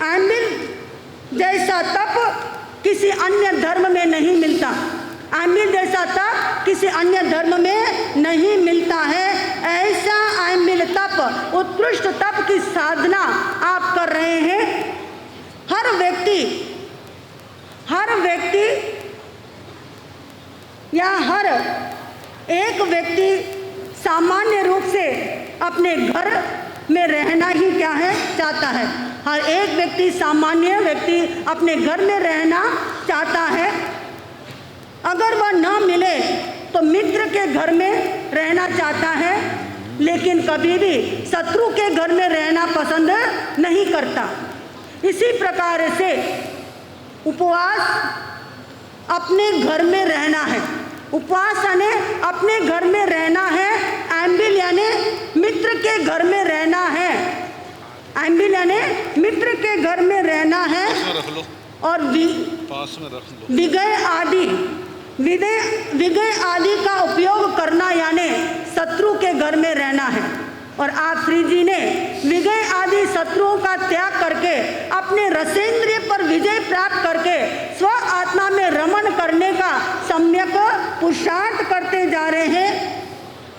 E: एम्बिल जैसा तप किसी अन्य धर्म में नहीं मिलता, एम्बिल जैसा तप किसी अन्य धर्म में नहीं मिलता है। ऐसा एम्बिल तप, उत्कृष्ट तप की साधना आप कर रहे हैं। हर व्यक्ति या हर एक व्यक्ति सामान्य रूप से अपने घर में रहना ही क्या है, चाहता है। हर एक व्यक्ति, सामान्य व्यक्ति अपने घर में रहना चाहता है। अगर वह न मिले तो मित्र के घर में रहना चाहता है, लेकिन कभी भी शत्रु के घर में रहना पसंद नहीं करता। इसी प्रकार से उपवास अपने घर में रहना है। उपवास यानी अपने घर में रहना है। एम्बिल यानी मित्र के घर में रहना है। एम्बिल यानी मित्र के घर में रहना है। और विगय आदि का उपयोग करना यानी शत्रु के घर में रहना है। और आप श्री जी ने विगय आदि शत्रुओं का त्याग करके अपने रसेंद्रिय पर विजय प्राप्त करके स्व आत्मा में रमण करने का सम्यक पुरुषार्थ करते जा रहे हैं।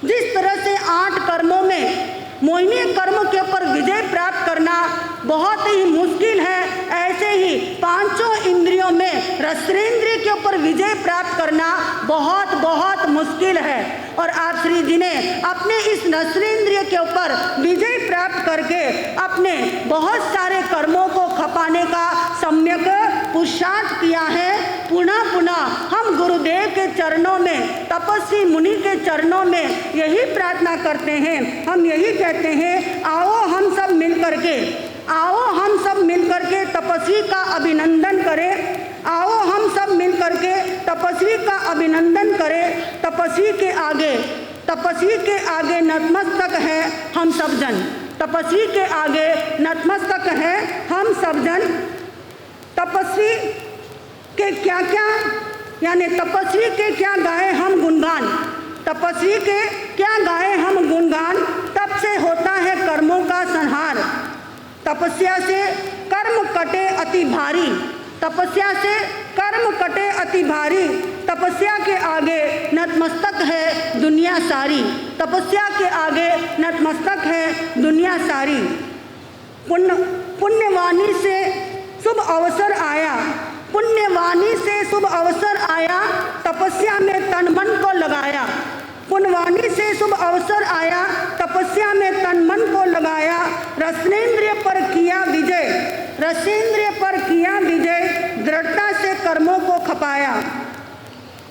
E: जिस तरह से 8 कर्मों में मोहिनी कर्म के ऊपर विजय प्राप्त करना बहुत ही मुश्किल है, ऐसे ही 5 इंद्रियों में रसेंद्रिय के ऊपर विजय प्राप्त करना बहुत बहुत मुश्किल है। और आप श्री जी ने अपने इस रसेंद्रिय के ऊपर विजय प्राप्त करके अपने बहुत सारे कर्मों को खपाने का सम्यक पुरुषार्थ किया है। पुनः पुनः हम गुरुदेव के चरणों में, तपस्वी मुनि के चरणों में यही प्रार्थना करते हैं। हम यही कहते हैं, आओ हम सब मिलकर के तपस्वी का अभिनंदन करें। आओ हम सब मिलकर के तपस्वी का अभिनंदन करें। तपस्वी के आगे नतमस्तक है हम सब जन। तपस्वी के आगे नतमस्तक है हम सब जन। तपस्वी के क्या यानी तपस्वी के क्या गाए हम गुणगान। तपस्वी के क्या गाए हम गुणगान। तप से होता है कर्मों का संहार। तपस्या से कर्म कटे अति भारी। तपस्या से कर्म कटे अति भारी। तपस्या के आगे नतमस्तक है दुनिया सारी। तपस्या के आगे नतमस्तक है दुनिया सारी। पुण्यवाणी से शुभ अवसर आया। पुण्यवाणी से शुभ अवसर आया। तपस्या में तन मन को लगाया। पुण्यवाणी से शुभ अवसर आया। तपस्या में तन मन को लगाया। रसेंद्रिय पर किया विजय। रसेंद्रिय पर किया विजय। दृढ़ता से कर्मों को खपाया।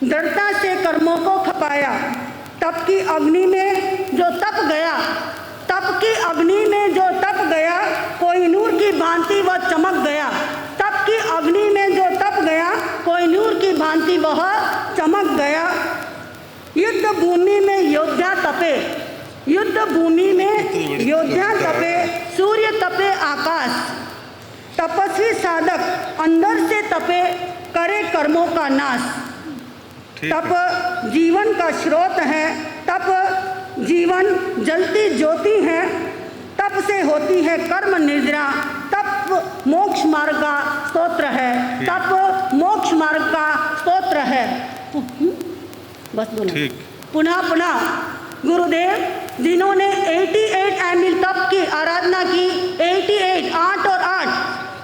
E: दृढ़ता से कर्मों को खपाया। तप की अग्नि में जो तप गया, तप की अग्नि में जो तप गया, कोई नूर की भांति वह चमक गया। तप की अग्नि में जो तप गया, कोई नूर की भांति वह चमक गया। युद्ध भूमि में योद्धा तपे। युद्ध भूमि में योद्धा तपे। सूर्य तपे आकाश। तपस्वी साधक अंदर से तपे, करे कर्मों का नाश।
B: ठीक
E: तप
B: है।
E: जीवन का स्रोत है, तप जीवन जलती ज्योति है, तप से होती है कर्म निद्रा, तप मोक्ष मार्ग का स्तोत्र है, तप मोक्ष मार्ग का स्तोत्र है। बस बोलो।
B: ठीक।
E: पुनः पुनः गुरुदेव जिन्होंने 88 एमिल तप की आराधना की, 88 8 और 8,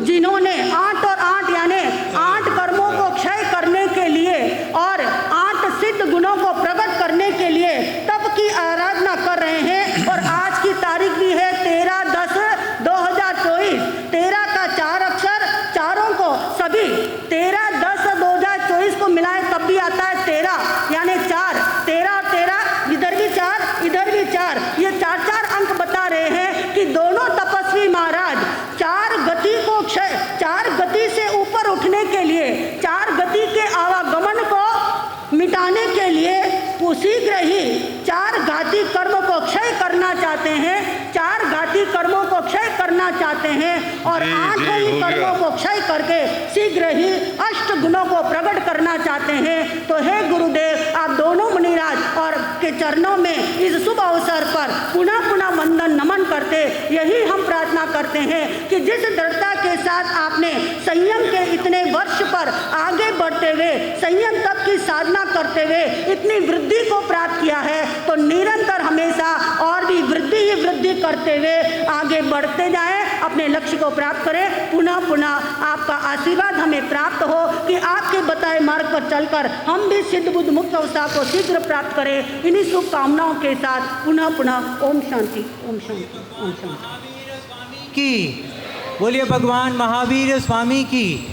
E: जिन्होंने 8 और 8 यानी 8 कर्मों को क्षय करने के लिए और 8 सिद्ध गुणों को प्रकट करने के लिए तप की आराधना कर रहे हैं। और आज की तारीख भी है 13/10/2024। 13 का 4 अक्षर, चारों को सभी 13/10/2024 को मिलाए तब भी आता है 13 यानी 4। 13 और 13 इधर भी 4 इधर भी 4, ये 4 अंक बता रहे हैं कि दोनों तपस्वी महाराज 4 गति को क्षय, 4 गति से ऊपर उठने के लिए, 4 गति के आवागमन को मिटाने के लिए वो शीघ्र ही 4 घाती कर्म को क्षय करना चाहते हैं, 4 घाती कर्मों को क्षय करना चाहते हैं और 8 ही कर्मों को क्षय करके शीघ्र ही अष्ट गुणों को प्रकट करना चाहते हैं। तो हे गुरुदेव, आप दोनों मुनिराज और के चरणों में इस शुभ अवसर पर पुनः पुनः वंदन नमन करते, यही हम प्रार्थना करते हैं कि जिस दृढ़ता के साथ आपने संयम के इतने वर्ष पर आगे बढ़ते हुए संयम तप की साधना करते हुए इतनी वृद्धि को प्राप्त किया है, तो निरंतर हमेशा और भी वृद्धि ही वृद्धि करते हुए आगे बढ़ते जाएं, अपने लक्ष्य को प्राप्त करें। पुनः पुनः आपका आशीर्वाद हमें प्राप्त हो कि आपके बताए मार्ग पर चलकर हम भी सिद्ध बुद्ध मुक्त अवस्था को शीघ्र प्राप्त करें। इन्हीं शुभकामनाओं के साथ पुनः पुनः ओम शांति, ओम शांति, ओम शांति
A: की। बोलिए भगवान महावीर स्वामी की।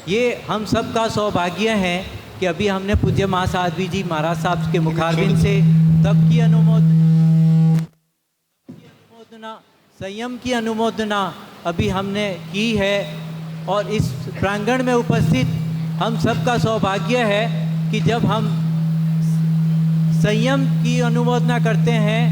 A: ये हम सब का सौभाग्य है कि अभी हमने पूज्य महासाध्वी जी महाराज साहब के मुखारबिंद से तप की अनुमोदना, संयम की अनुमोदना अभी हमने की है। और इस प्रांगण में उपस्थित हम सब का सौभाग्य है कि जब हम संयम की अनुमोदना करते हैं,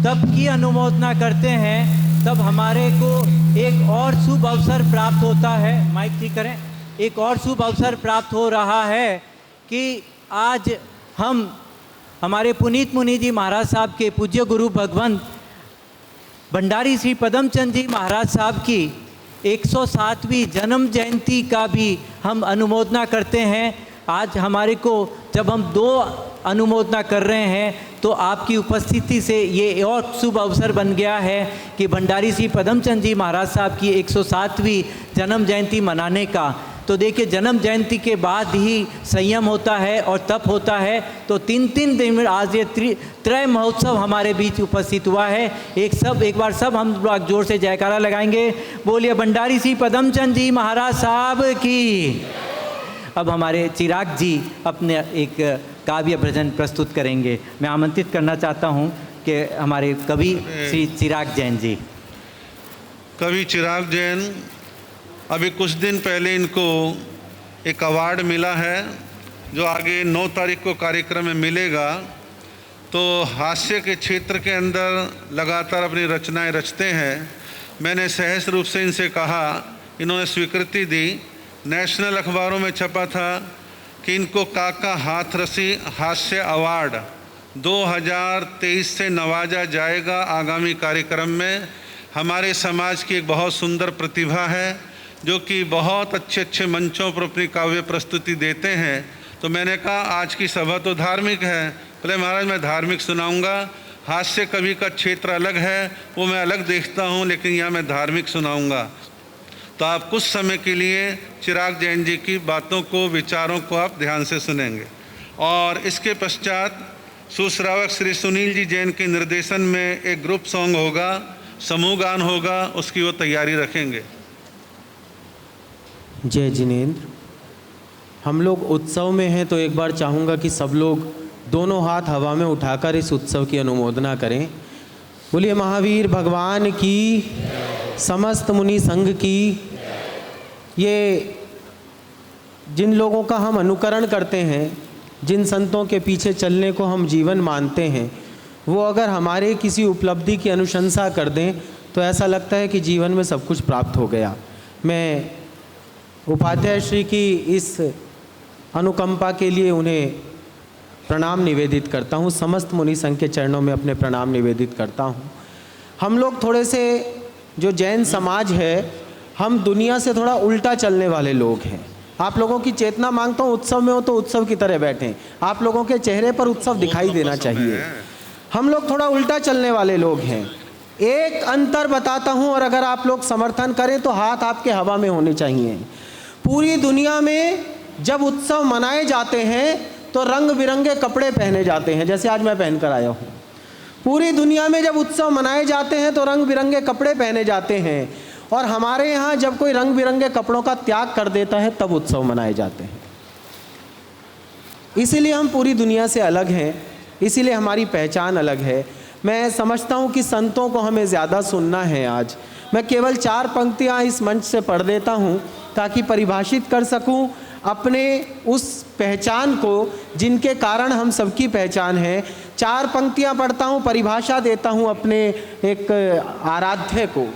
A: तप की अनुमोदना करते हैं, तब हमारे को एक और शुभ अवसर प्राप्त होता है। माइक ठीक करें। एक और शुभ अवसर प्राप्त हो रहा है कि आज हम हमारे पुनीत मुनि जी महाराज साहब के पूज्य गुरु भगवंत भंडारी श्री पदमचंद जी महाराज साहब की 107वीं जन्म जयंती का भी हम अनुमोदना करते हैं। आज हमारे को जब हम 2 अनुमोदना कर रहे हैं तो आपकी उपस्थिति से ये और शुभ अवसर बन गया है कि भंडारी श्री पदमचंद जी महाराज साहब की 107वीं जन्म जयंती मनाने का। तो देखिए, जन्म जयंती के बाद ही संयम होता है और तप होता है। तो 3 दिन में आज ये त्रय महोत्सव हमारे बीच उपस्थित हुआ है। एक बार सब हम लोग जोर से जयकारा लगाएंगे। बोलिए भंडारी श्री पदमचंद जी महाराज साहब की। अब हमारे चिराग जी अपने एक काव्य भजन प्रस्तुत करेंगे। मैं आमंत्रित करना चाहता हूँ कि हमारे कवि श्री चिराग जैन जी।
B: कवि चिराग जैन, अभी कुछ दिन पहले इनको एक अवार्ड मिला है जो आगे 9 तारीख को कार्यक्रम में मिलेगा। तो हास्य के क्षेत्र के अंदर लगातार अपनी रचनाएं रचते हैं। मैंने सहज रूप से इनसे कहा, इन्होंने स्वीकृति दी। नेशनल अखबारों में छपा था कि इनको काका हाथरसी हास्य अवार्ड 2023 से नवाजा जाएगा आगामी कार्यक्रम में। हमारे समाज की एक बहुत सुंदर प्रतिभा है जो कि बहुत अच्छे मंचों पर अपनी काव्य प्रस्तुति देते हैं। तो मैंने कहा आज की सभा तो धार्मिक है, बोले महाराज मैं धार्मिक सुनाऊंगा, हास्य कवि का क्षेत्र अलग है, वो मैं अलग देखता हूँ, लेकिन यहाँ मैं धार्मिक सुनाऊंगा। तो आप कुछ समय के लिए चिराग जैन जी की बातों को, विचारों को आप ध्यान से सुनेंगे। और इसके पश्चात सुश्रावक श्री सुनील जी जैन के निर्देशन में एक ग्रुप सॉन्ग होगा, समूह गान होगा, उसकी वो तैयारी रखेंगे।
F: जय जिनेंद्र। हम लोग उत्सव में हैं तो एक बार चाहूँगा कि सब लोग दोनों हाथ हवा में उठाकर इस उत्सव की अनुमोदना करें। बोलिए महावीर भगवान की, समस्त मुनि संघ की। ये जिन लोगों का हम अनुकरण करते हैं, जिन संतों के पीछे चलने को हम जीवन मानते हैं, वो अगर हमारे किसी उपलब्धि की अनुशंसा कर दें तो ऐसा लगता है कि जीवन में सब कुछ प्राप्त हो गया। मैं उपाध्याय श्री की इस अनुकंपा के लिए उन्हें प्रणाम निवेदित करता हूँ। समस्त मुनि संघ के चरणों में अपने प्रणाम निवेदित करता हूँ। हम लोग थोड़े से जो जैन समाज है, हम दुनिया से थोड़ा उल्टा चलने वाले लोग हैं। आप लोगों की चेतना मांगता हूँ, उत्सव में हो तो उत्सव की तरह बैठें। आप लोगों के चेहरे पर उत्सव दिखाई देना चाहिए। हम लोग थोड़ा उल्टा चलने वाले लोग हैं। एक अंतर बताता हूँ और अगर आप लोग समर्थन करें तो हाथ आपके हवा में होने चाहिए। पूरी दुनिया में जब उत्सव मनाए जाते हैं तो रंग बिरंगे कपड़े पहने जाते हैं, जैसे आज मैं पहन कर आया हूँ। पूरी दुनिया में जब उत्सव मनाए जाते हैं तो रंग बिरंगे कपड़े पहने जाते हैं, और हमारे यहाँ जब कोई रंग बिरंगे कपड़ों का त्याग कर देता है तब उत्सव मनाए जाते हैं। इसीलिए हम पूरी दुनिया से अलग हैं, इसीलिए हमारी पहचान अलग है। मैं समझता हूँ कि संतों को हमें ज़्यादा सुनना है। आज मैं केवल 4 पंक्तियाँ इस मंच से पढ़ देता हूँ ताकि परिभाषित कर सकूँ अपने उस पहचान को जिनके कारण हम सबकी पहचान है। 4 पंक्तियाँ पढ़ता हूँ, परिभाषा देता हूँ अपने एक आराध्य को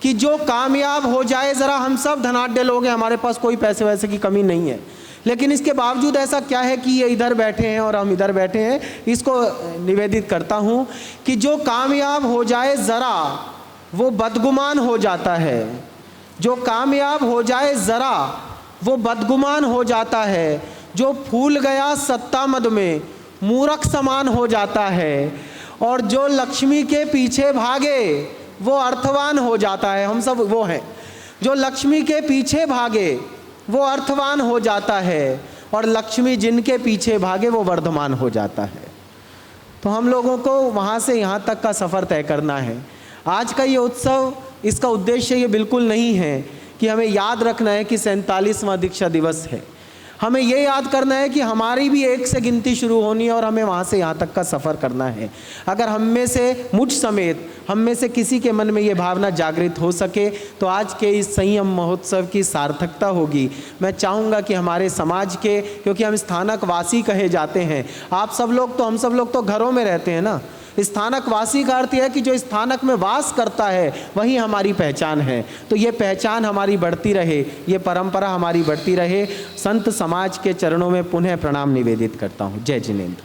F: कि जो कामयाब हो जाए, ज़रा हम सब धनाढ्य लोग हैं, हमारे पास कोई पैसे वैसे की कमी नहीं है, लेकिन इसके बावजूद ऐसा क्या है कि ये इधर बैठे हैं और हम इधर बैठे हैं। इसको निवेदित करता हूँ कि जो कामयाब हो जाए ज़रा वो बदगुमान हो जाता है। जो कामयाब हो जाए ज़रा वो बदगुमान हो जाता है। जो फूल गया सत्ता मद में मूर्ख समान हो जाता है, और जो लक्ष्मी के पीछे भागे वो अर्थवान हो जाता है। हम सब वो हैं जो लक्ष्मी के पीछे भागे वो अर्थवान हो जाता है, और लक्ष्मी जिनके पीछे भागे वो वर्धमान हो जाता है। तो हम लोगों को वहाँ से यहाँ तक का सफ़र तय करना है। आज का ये उत्सव, इसका उद्देश्य ये बिल्कुल नहीं है कि हमें याद रखना है कि 47वां दीक्षा दिवस है। हमें ये याद करना है कि हमारी भी 1 से गिनती शुरू होनी है और हमें वहाँ से यहाँ तक का सफ़र करना है। अगर हम में से, मुझ समेत हम में से किसी के मन में ये भावना जागृत हो सके तो आज के इस संयम महोत्सव की सार्थकता होगी। मैं चाहूँगा कि हमारे समाज के, क्योंकि हम स्थानक वासी कहे जाते हैं, आप सब लोग तो, हम सब लोग तो घरों में रहते हैं ना। स्थानक वासी का अर्थ है कि जो स्थानक में वास करता है वही हमारी पहचान है। तो ये पहचान हमारी बढ़ती रहे, ये परंपरा हमारी बढ़ती रहे। संत समाज के चरणों में पुनः प्रणाम निवेदित करता हूँ। जय जिनेंद्र।